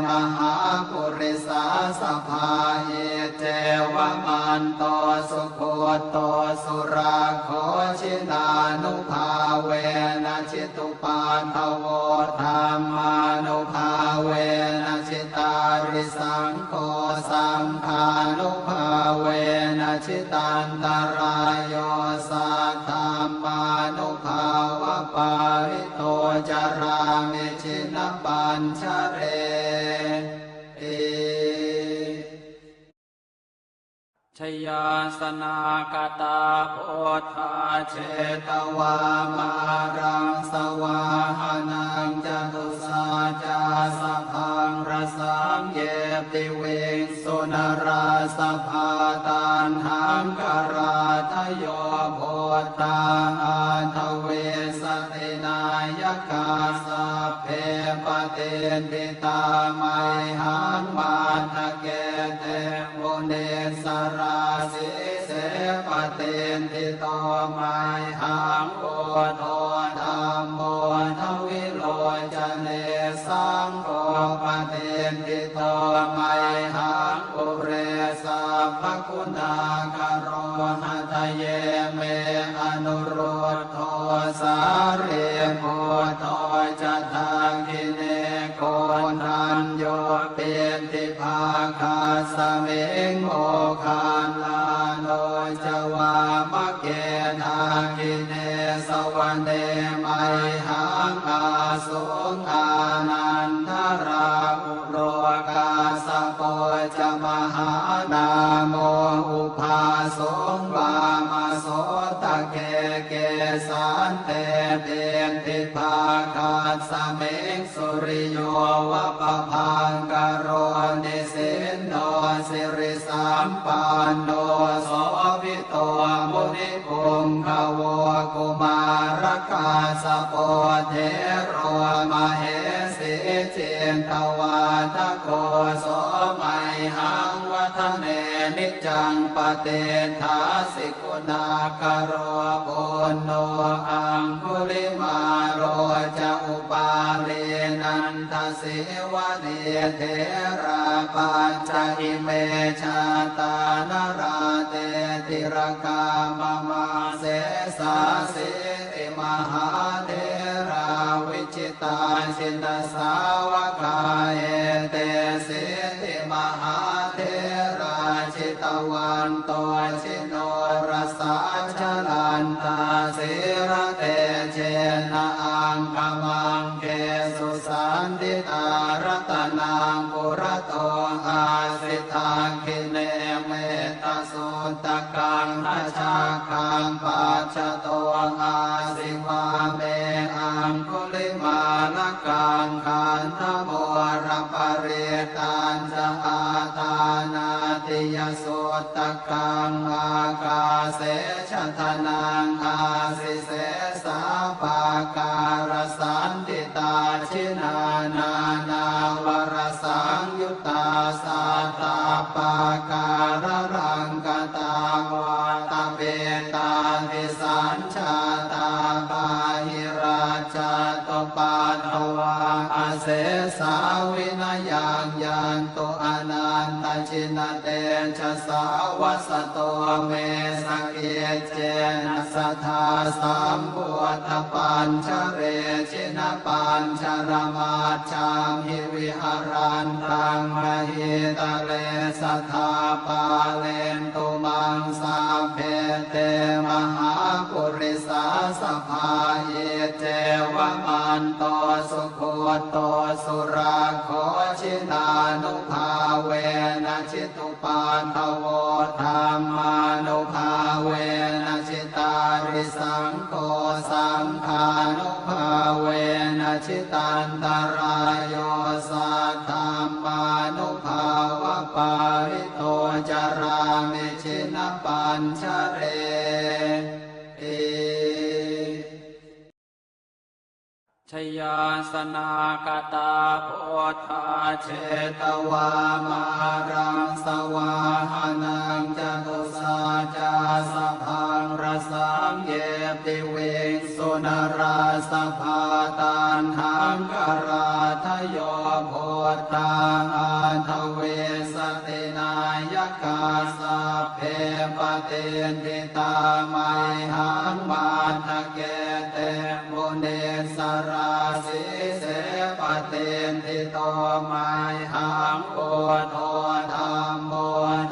มหาปุริสาสภาเยเจวมันโตสุโคโตสุราโคชินานุภาเวนะชิตุปานทโวธรรมานุภาเวนะชิตาริสังโฆสังฆานุภาเวนะชิตันตรายโยสัทธามานุภาวะปาริโตจารามิชินปัญชเรชยาสนากตาโพธาเชตวามารังสวาหานังจตุสาจาสพังรสังเยติเวงสุนราสภาตันหังกราทโยโพธาอาทเวสตินายกาสัพเพปเตนติตาไมหังมาทะเกเตโมเนสราสิเสปเตนติโตไมหังโอโทธัมโมทวิโลจเนสังโฆปเตนติโตไมหังอุเรสัพพคุณากโรหะทะเยเมอนุโรธโทสาเรโพโตจะทางกิเนโกนันโยเป็นติภาคาสเมงโมคานลาโนจวามะเกทากิเนสวรรเนไมหังอาสุงอานันทราอุโรกาสโปจมหานาโมอุภาสงวามาโสตะเกเกสันเตเป็นติภาคาสเมงสุริโยวะปะพังกโรนิสินโนสิริสัมปันโนโสภิโตมุนิปุงขโวกุมารกาสโปเทโรมเหสีเจนทวาทโกโสไมหังวัฒเนนิจังปเตทาสิกุณากโรปุณโนอังคุลิมาโรจะอุปาเรนันทเสวะเนเทระปัญจอิเมชาตานราเตติรกามมาเสสาสิติมหาเทราวิจิตาชินสาวกายเตสิติมหาเทราชิตวันโตชิโนรสาชลันตาสิระเตเจนะอังคมังเกสุสันติตารัตนังปุระโตอาสิตังคิเนเมตโสตกังทัชฌาคังปัจจโตอาสิวาเมอังคุลิมาลกั ญจอาทานาติยสุตตะกังอากาเสชะทนังอาสิเสสาปาการสันติตาชินานานาวรสังยุตตาสัตตาปาการรังกตาวาตาเปตาวิสัญชาตาปาหิราชาตปาทวาอาเสสาวินยังยันตุอนันตชินเตชะสาวสโตเมสเกเจนะสัทธาสัมพุทธปัญชเรชินปัญชรมาชามหิวิหารันตังมหิตะเลสัทธาปาเลนตุมังสาเพเตมหาปุริสาสภาเยเจวมันโตสุโคโตสุราโคชินานุภาเวนะชิตุปานทโวธรรมานุภาเวนะชิตาริสังโฆสังฆานุภาเวนะชิตันตรายโยสัทธัมมานุภาวะปาริโตจารามิชินปัญชเรชยาสนากตาโพธาเชตวามารังสวาหานังจตุสาจาสพังรสังเยติเวงสุนราสภาตันหังกราทโยโพธาอันทเวสตินายกาสัพเพปเตนติตาไมหังมาทะเกเตมุเนสราสิเสปเตนติโตไมหังโอโทธรรมโม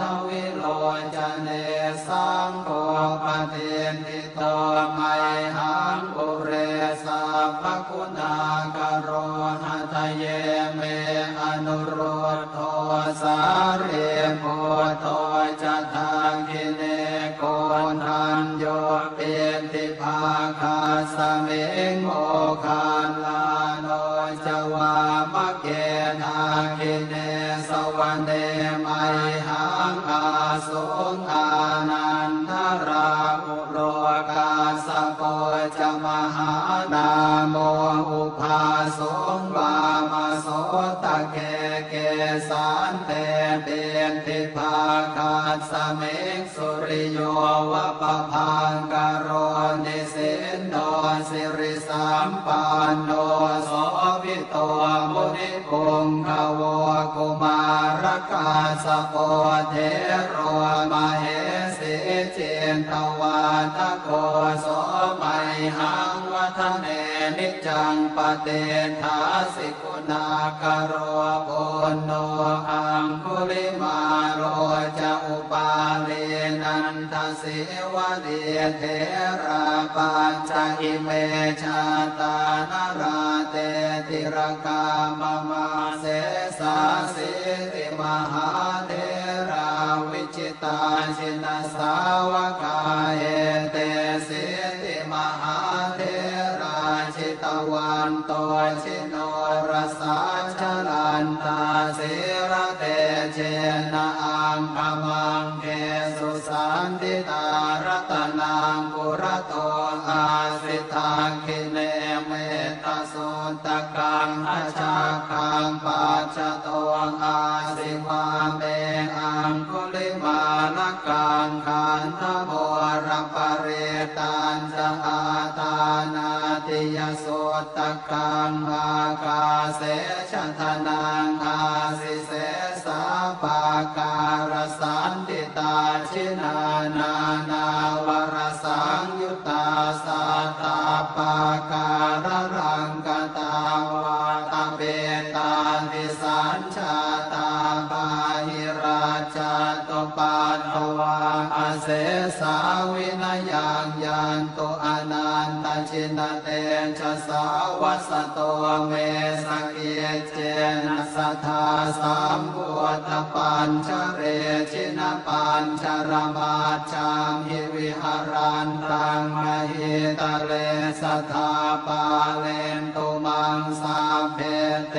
ทวิโลจเนสังโฆปเตนติโตไมหังปุเรสัพพคุณากโรหะทะเยเมอนุโรธโทสาเรโพโทจะทากิเนโกทันโยเปติภาคาสเมงโมคาลาโนจวามะเกนาคิเนสวรรเนไมหังอาสุงอานันทราอุโรกาสโปจมหานาโมอุภาสงวามโสตะเกเกสันเตเปติภาคาสเมงสุริโยวะปะพังกโรนิสินโนสิริสัมปันโนโสภิโตมุนิปุงขโวกุมารกาสโปเทโรมเหสิเจนตวาทโกโสไมหังวัฒเนนิจังปเตทาสิกุณากโรปุณโนอังคุลิมาโรจะอุปาเลนันทสิวะเดเทราปัญจอิเมชาตานาราเตติรกามมาเสสาสิติมหาเทราวิจิตาชินสาวกาเอเตสิติมหาเทราชิตวันโตชิโนรสาชลันตาสิระเตเจนะอังคมังเกสุสันติตารัตนังปุระโตอาสิทาคิเนเมตสุตะกังอาชาคังปัจจโตอาสิวาเมอังคุลิมาลกังขันธโมรปเรตัญจอาทานาติยสุตตะกังอากาเสชะทนังอาสิเสสาปาการสันติตาชินานานาวรสังยุตตาสัตตาปาการรังกตาวาตาเปตาวิสัญชาตาปาหิราชาตปาทวาอา เสสาวินยังยันตุอนันตชินเต ชะสาวัสโตเมสเกเจนะสัทธาสัมพุทธปัญชเรชินะปัญชรมาจังหิวิหารันตังมหิตะเลสัทธาปาเลนตุมังสาเพเต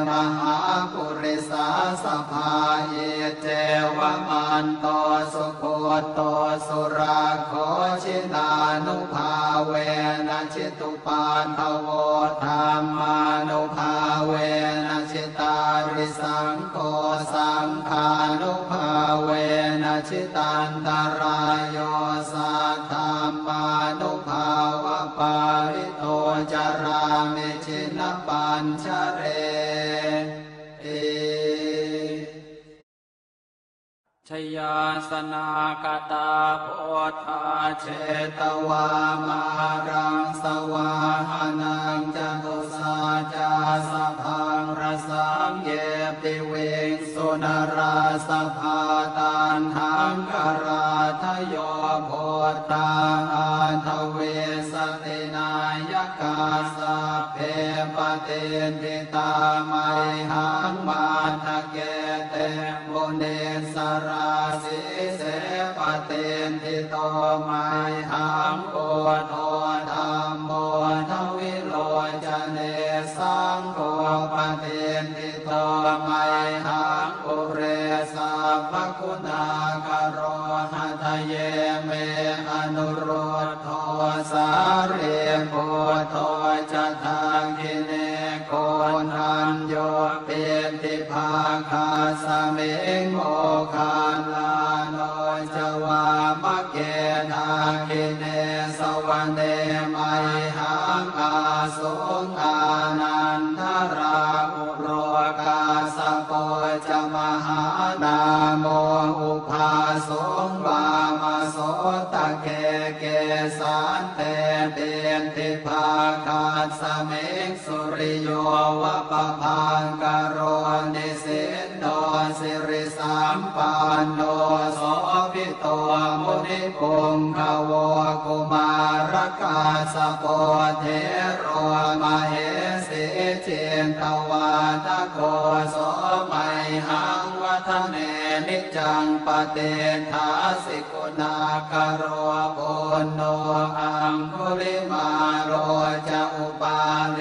มหาปุริสาสภาเยเจวมันโตสุโคโตสุราโคชินานุภาเวนะชิตุปาทโวธรรมานุภาเวนะชิตาริสังโฆสังฆานุภาเวนะชิตันตรายโยสัทธามานุภาวะปาริโตจารามิชินปัญชเรชยาสนากตาโพธาเชตวามารังสวาหานังจตุสาจาสพังรสังเยปิเวงสุนราสภาตันทังคาราทโยโพธาอันทเวสตินายกาสเพปเตติตามัยหังมาทะเกเตบุเนสราสิเสปเตติโตมัยหังโอโทธัมโมทวิโลจเนสังโฆปเตติโตมัยหังปุเรสัพพคุณากโรหะทะเยเมอนุโรธโทสาเรโพโทจะทาคิเนโกนันโยเปติภาคาสเมงโมคาลาโนจวามะเกนาคิเนสวเนมัยหังอาสุงอานันทราอุโรกาสโปจมหานาโมอุภาสุงวามโสตะเกเกสันเตเปติภาคาสเมงสุริโยวะปะพังกโรนิสินโนสิริสัมปันโนโสภิโตมุนิปุงขโวกุมารกาสโปเทโรมเหสิจินตวาทโกโสมัยหังวัฒเนนิจังปเตถาสิกุณากโรปุณโนอังคุลิมาโรจะอุปาเร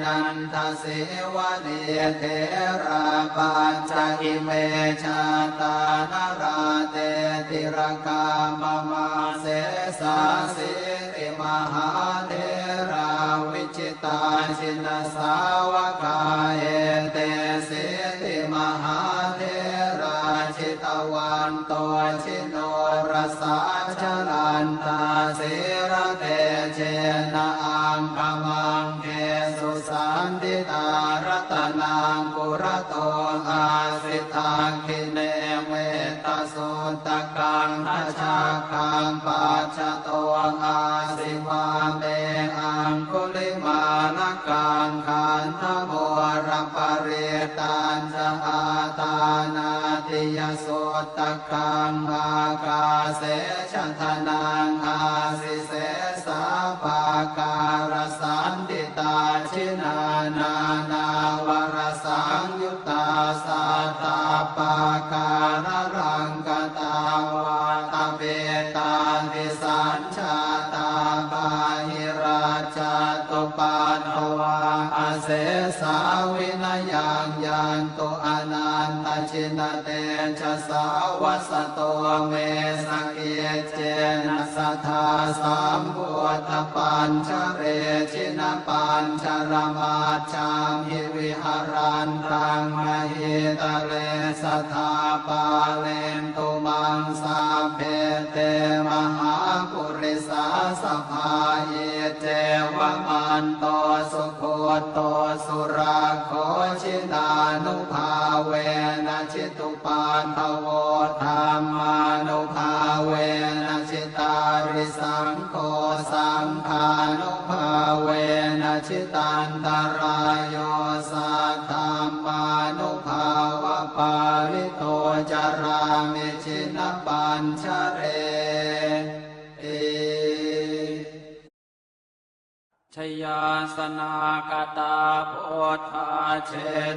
นันทสิวะเนเทราปัญจอิเมชาตานาราเตติรกามมาเสสาสิริมหาเทราวิจิตาชินสาวกาเอเตสิติมหาเทราชิตวันโตชิโนรสาชลันตาสิระเตเชนะอังคมังเกสุสันติตารัตนังปุระโตอาสิตังคิเนเมตสุตตะกังทัชาคังปัจจโตอาสิวาเมอังคุลิมานะกังขันธโมรปเรตันสหาตานาติยสุตตะกังภากาเสชะทนังอาสิเสสาปาการสันติตาชินานานาวรสังยุตตาสัตตาปาการรังกตาวาตเปตาวิสัญชาตาบาหิราชาตุปาทวาอาเสสาวินยังยันตุอนันตชินเตชะสาวัสโตเมสเกเจนะสัทธาสัมพุทธปัญชเรชินะปัญชรมาจังหิวิหารันตังมหิตะเลสัทธาปาเลนตุมังสาเพเตมหาปุริสาสภาเยเจวมันโตสุโคโตสุราโคชินานุภาเวนะชิตุปาทโวธรรมานุภาเวนะชิตาริสังโฆสังฆานุภาเวนะชิตันตรายโยสัทธามานุภาวะปาริโตจารามิชินปัญชเร ชยาสนากตาพุทธาเช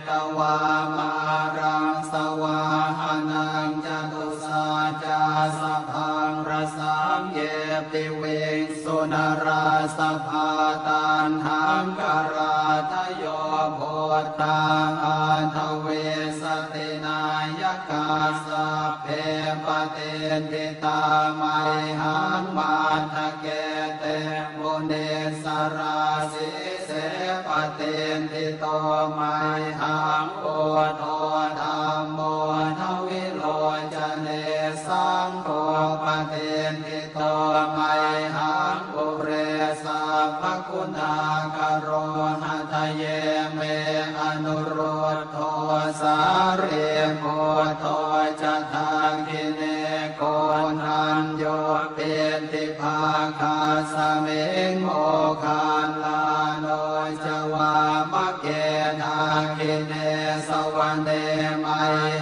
ตวามารังสวาหานังจตุสาจาสพังรสังเยปิเวงสุนราสภาตันหังกราทโยโพธาอันทเวสตินายกาสเพปเตติตาไมหังมาทะเกเตมุเนสราสิเสปเตติโตไมหังโอโทธัมโมทวิโลจเนสังโฆปเตติโตไมหังปุเรสัพพคุณากโรหะทะเยเมอนุโรธโทสาเรโกโทจะทางกิเนโกนันโยเปติภาคาสเมงโมคานลาโนจวามะเกนาคิเนสวันเดไม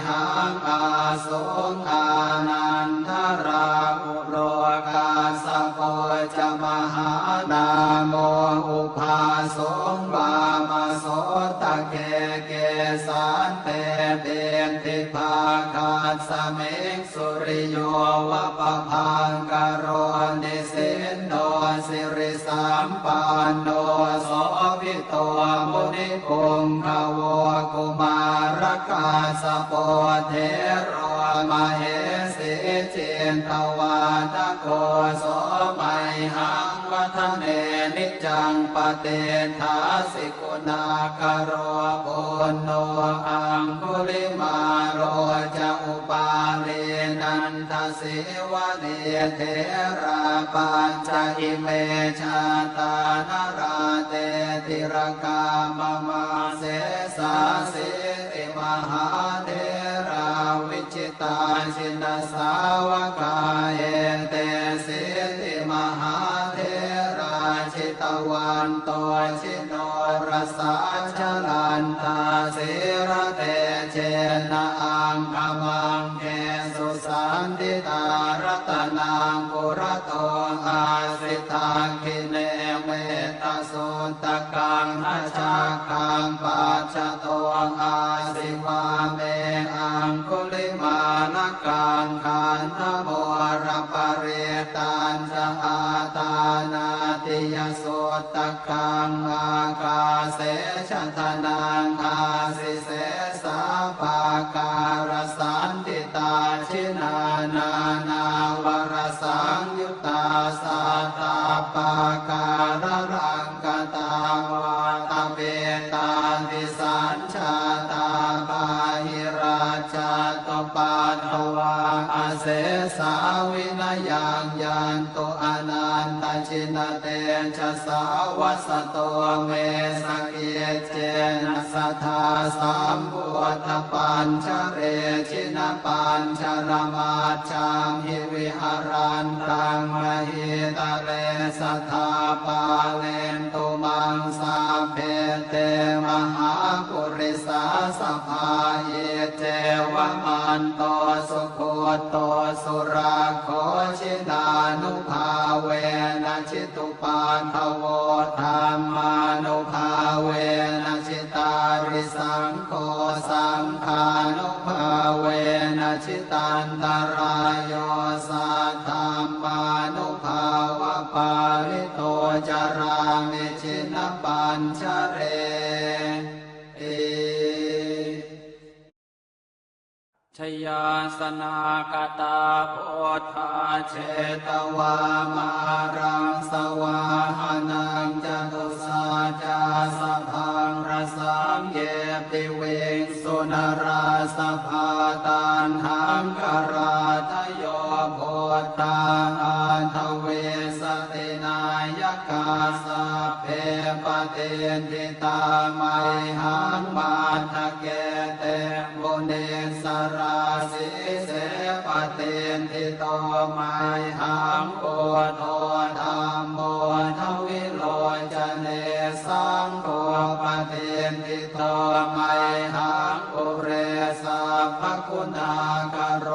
หังอาสงอานันทราอุโลกาสโกจะมหานาโมอุภาสงวามโสตะเกเกสันเตเตติภาคาสเมงสุริโยวะปะพังกโรนิสินโนสิริสัมปันโนโสภิโตมุนิปุงขโวกุมารกาสโปเทโรมเหสิจินตวาทโกโสมัยหังวัฒเนนิจังปเตถาสิกุณากโรปุณโนอังคุลิมาโรจะอุปาเลนันทสิวะเนเทราปัญจอิเมชาตานาราเตติรกามมาเสสาสิติมหาเทราวิจิตาชินสาวกาเอเตสิติมหาเทราชิตวันโตชิโนรสาชลันตาสิรเตเจนะอังคมังเกสุสันติตารัตนังปุระโตอาสิตังคิเนเมตสุตกังอาชาคังปัจจโตอาสิวาเมอังคุลิมานะกังขันธโมรปเรตันจะอาตานาติยสุตกังอากาเสชะทนังอาสิเสสาปาการสันติตาชินานานาวรสังยุตตาสัตตาปาการรังกตาวาตเวตาติสัญชาตาปาหิราชาตปาทวาอาเสสาวินยังยันตุอนันตชินเตชะสาวัสโตเมสเกเจนะสัทธาสัมพุทธปัญชเรชินปัญชรมาจังหิวิหารันตังมหิตาเลสัทธาปาเลนตุมังสาเพเตมหาปุริสาสภาเยเจวมันโตสุโคโตสุราโคชินานุภาเวนะชิตุปาทโวธรรมานุภาเวนะชิตาริสังโฆสังฆานุภาเวนะชิตันตรายโยสัทธัมมานุภาวะปาริโตจารามิชินปัญชเรชยาสนากตาพุทธาเชตวามารังสวาหานังจตุสาจาสพังรสังเยปิเวงสุนราสภาตันหังกราทโยโพธาอันทเวสตินายกาสเพปเตติตาไมหังมาทะเกเตมุเนสราสิเสปเตติโตไมหังโอโทธัมโมทวิโลจเนสังโฆปเตติโตไมหังปุเรสัพพคุณากโร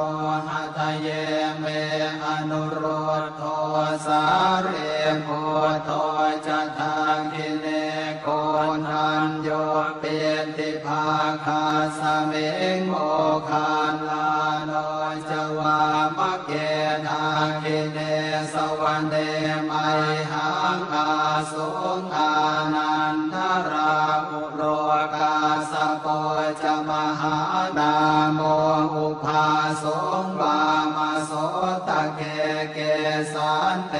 หะทะเยเมอนุโรธโทสาเรโพโทจะทาง จวามะเกนาคิเนสวันเดมัยหังอาสุงอานันทราอุโรกาสโปจะมหานาโมอุภาสงวามาโสตะเกเกสันเต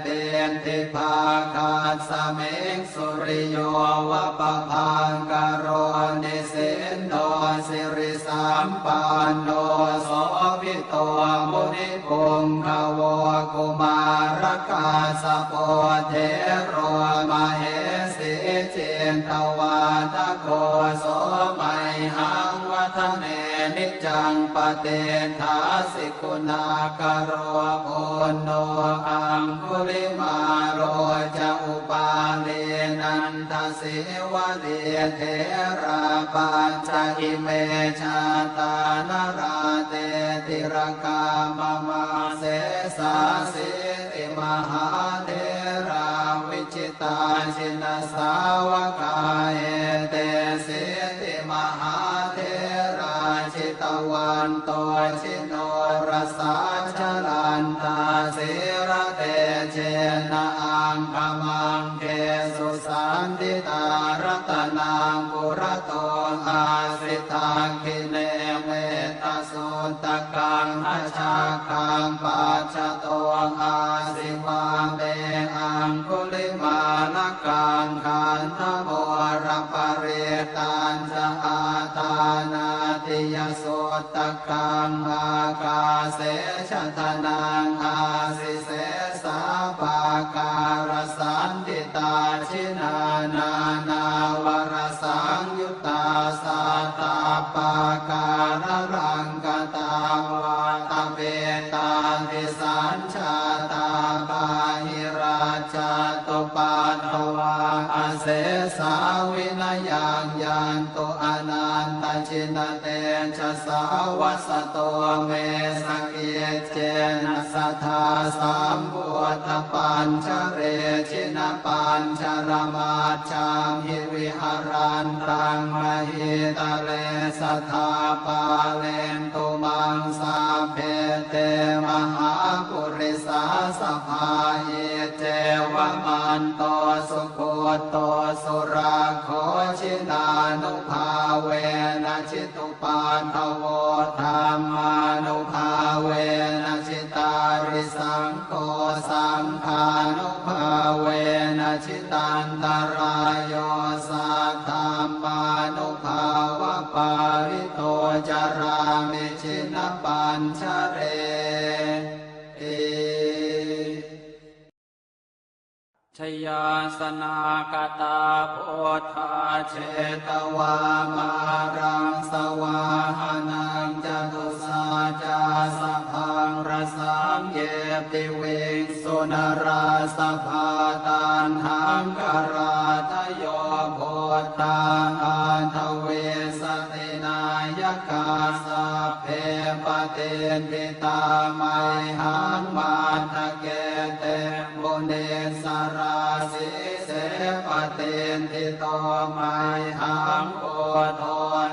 เตียนติภาคาสเมงสุริโยวะปะพังกโรนิสินโนสิริสัมปันโนโสภิโตมุนิปุงขโวกุมารกาสโปเทโรมเหสีเจนตวาทโกโสมัยหังวัฒเนนิจังปเตถาสิกุณากโรโอนโนอังคุลิมาโรจะอุปาเลนันทสิวะเดเทราปัญจอิเมชาตานราเตติรกามมาเสสาสิติมหาเทราวิจิตาชินสาวกาเอเตสิติมหาเทราชิตวันโตชิโนรสาชลันตาสิระเตเจนะอังคมังเกสุสันติตารัตนังปุระโตอาสิตังกิเลเมตสุตกังอาชาคังปัจจโตอาสิวังเตอังคุลิมานะกังขันธโมรปเรตันจะอาตานาติยสุตกังอากาเสชะทนังอาสิเสสาปาการสันติตาชินานานาวรสังยุตตาสาตาปาการรังกตาวาตเวตาทิสัญชาตาปาหิราชาตุปาทวาอาเสสาวินยังยันตุอนันตชินเตชะสาวัสโตเมสเกเจนะสัทธาสัมพุทธปัญชเรชินปัญชรมาชังหิวิหารันตังมหิตะเลสัทธาปาเลนตุมังสาเพเตมหาปุริสาสภาเยเจวมันโตสุโคโตสุราโคชินานุภาเวนะชิตุปาทโวธรรมานุภาเวนะชิตาริสังโฆสังฆานุภาเวนะชิตันตรายโยสัทธัมมานุภาวะปาริโตจารามิชินปัญชเรชยาสนากตาโพธาเชตวามารังสวาหานังจตุสาจาสพังรสังเยปิเวงสุนราสภาตันหังกราทโยโพธาอันทเวสตินายกาสัพเพปเตนปิตาไมหังมาทะเกเตบุเนสราสิเสปเตนทิโตไมหังโอโท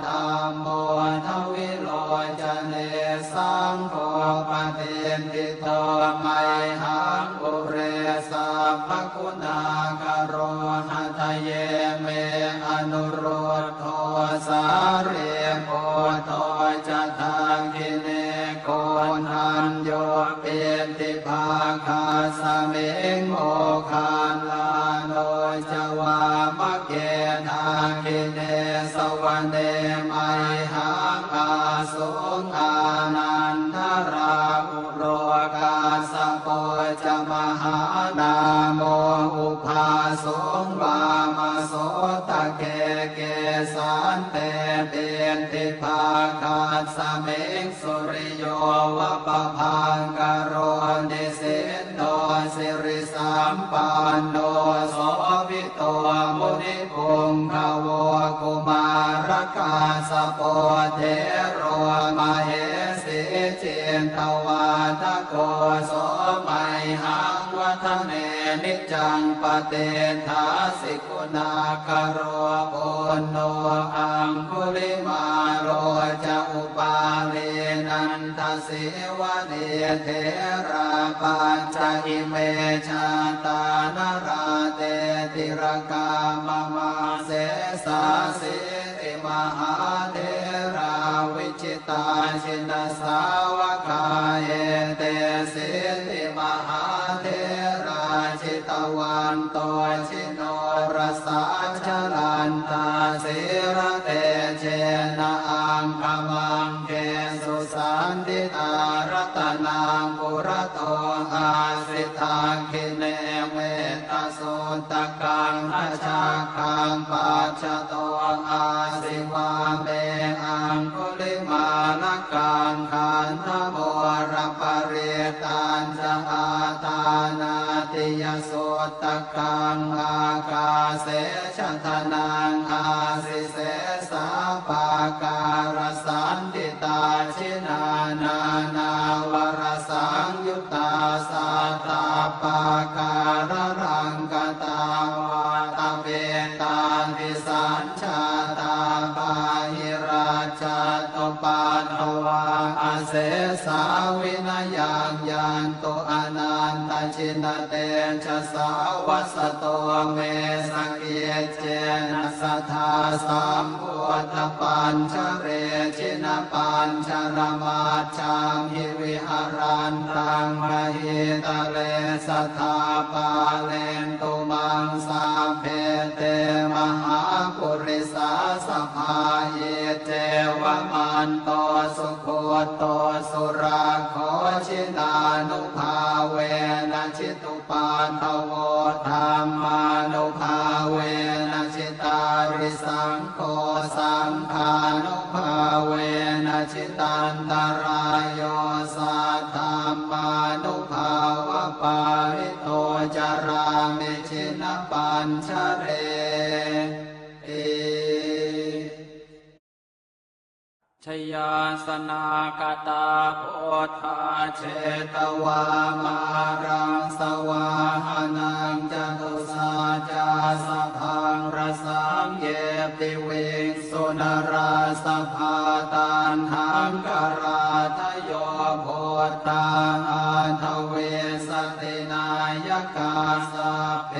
ธรรมโมทวิโรจเนสังโฆปเตนทิโตไมหังอุเรสัพพคุณากโรหะทะเยเมอนุโรโทสาเรโพโทจะทังกิเนโกนันโยเปติภาคาสเมงโมคานลาโนจวามะเกนาคิเนสวันเดมัยหังอาสุงอานันทราอุโรกาสโปจะมหานาโมอุภาสงวามาโสตะเกเกสันเตเตียนติภาคาสเมงสุริโยวะปะพังกโรนิสินโนสิริสัมปันโนโสภิโตมุนิปุงขโวกุมารกาสโปเทโรมเหสีเจนตวาทโกโสมัยหังวัฒเนนิจังปเตถาสิกุณากโรโอนโนอังคุลิมาโรจะอุปาเลนัน นทศิวเนเทระปัญจอิเมชาตานราเตติรกามมาเสสาสิติมหาเทราวิจิตาชินสาวกาเอเตสิติมหาเทราชิตวันโตชิโนรสาชลันตาสิรเตเจนะอังคมังเกสุสันติตารัตนังปุระโตอาสิทังคิเนเมตสุตกังอาชาคังปัจจโตอาสิวาเมอังคุลิมานะกังขันธโมรปริตันจะอาตานาติยสุตกังอากาเสชะทนังอาสิเสสาปาการสันติตาชินานานาวรสังยุตตาสัตตาปาการรังกตาวาตเวตาวิสัญชาตาปาหิราชตปาทวาอาเสสาวินายังยันตุอนันตชินเตชะสาวัสโตเมสเกียเจนะสัทธาสัมพุทธปัญชเรชินปัญชรมาชังหิวิหารันตังมหิตะเลสัทธาปาเลนตุมังสาเพเตมหาปุริสาสภาเยเจวมันโตสุโคโตสุราโคชินานุภาเวนะชิตุปาทโวธรรมานุภาเวนะชิตาริสังโฆสังฆานุภาเวนะชิตันตรายโยสัทธัมมานุภาวะปาริโตจารามิชินปัญชเรชยาสนากตาโพธาเชตวามารังสวาหานังจตุสาจาสพังรสังเยปิวิงสุนราสภาตันหังกราทโยโพธาอาทเวสตินายกาสเพ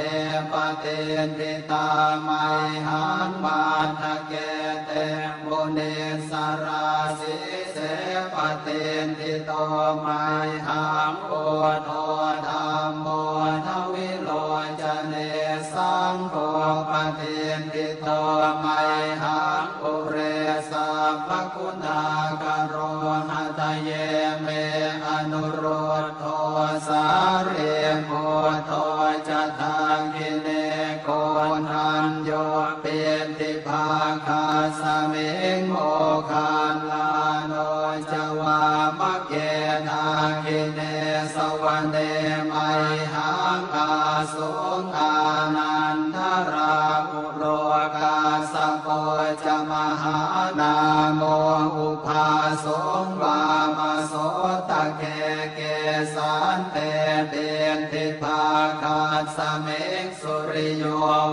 ปเตนติตาไมหังมาทะเกเตมุนิสราสิเสปเตนติโตไมหังโอโทธัมโมทวิโลจเนสังโฆปเตนติโตไมหังปุเรสัพพคุณากโรหะทะเยเมอนุโรธโทสาเรโมโทจะทังกิเนโกนันโยเปติภาคาสมิงโมคันลาโนจวามะเกนาคิเนสวรรเนไมหังอาสุงอานันทราภุโลกาสโกจะมหานาโมอุภาสงวามโสตะเกเกสันเตเดนติภาคาสเมกสุริโย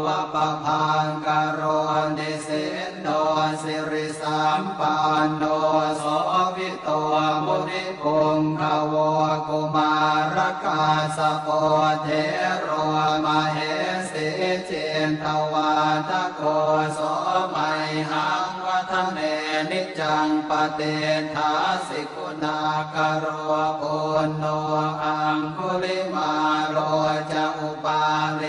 วะปะพังกโรนิสินโนสิริสัมปันโนโสวิโตมุนิปุงขโวกุมารกาสโปเทโรมเหสิเจนทวาทโกโสมัยหังวัฒเนนิจังปเตทาสิกุณากโรโอนโนอังคุลิมาโรจะอุปาเล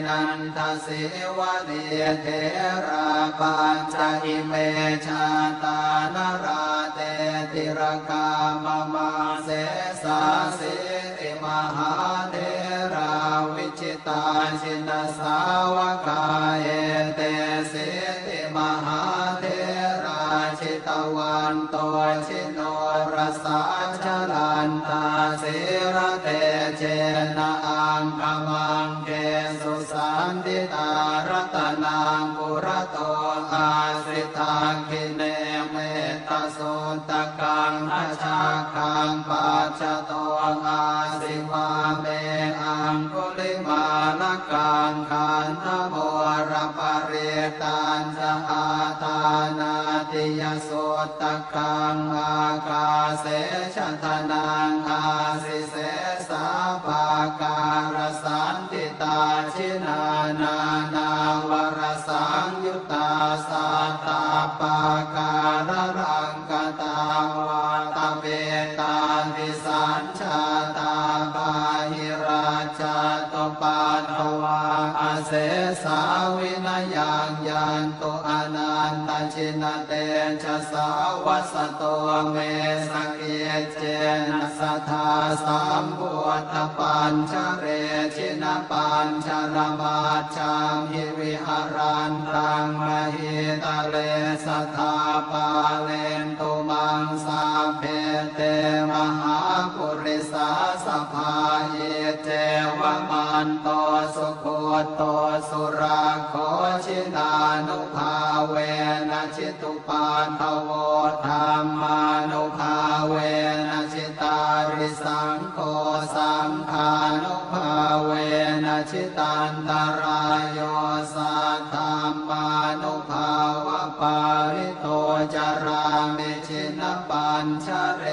นันทศิวเนเทระปัญจอิเมชาตานราเตติรกามมาเสสาสิติมหาเทราวิจิตาชินสาวกาเอเตสิติมหาเทราชิตวันโตชิโนรสาชลันตาสิรเตเจนะอังคมังเกสุสันติตารัตนังปุระโตอาสิทังคิเนเมตสุตกังอาชาคังปัจจโตอาสิวาเมอังคุลิมานะกังขันธโมรปริตันจะอาตานาติยสุ ตตะคังอากาเสชะทนังอาสิเสสาภาการสันติตาชินานานาวรสังยุตตาสัตตาปาการรังกตาวาตเวตาวิสัญชาตาบาหิราชาตปาทวาอาเสสาวินยังยันตุอนันตชินเตชะสาวัสโตเมสเกเจนะสัทธาสัมพุทธปัญชเรชินปัญชรมาชังหิวิหารันตังมหิตาเลสัทธาปาเลนตุมังสาเพเตมหาปุริสาสภาเยเจวมันโตสุโคโตสุราโคชินานุภาเวนะชิตุปาทโวธรรมานุภาเวนะชิตาริสังโฆสังฆานุภาเวนะชิตันตรายโยสัทธัมมานุภาวะปาริโตจารามิชินปัญชเร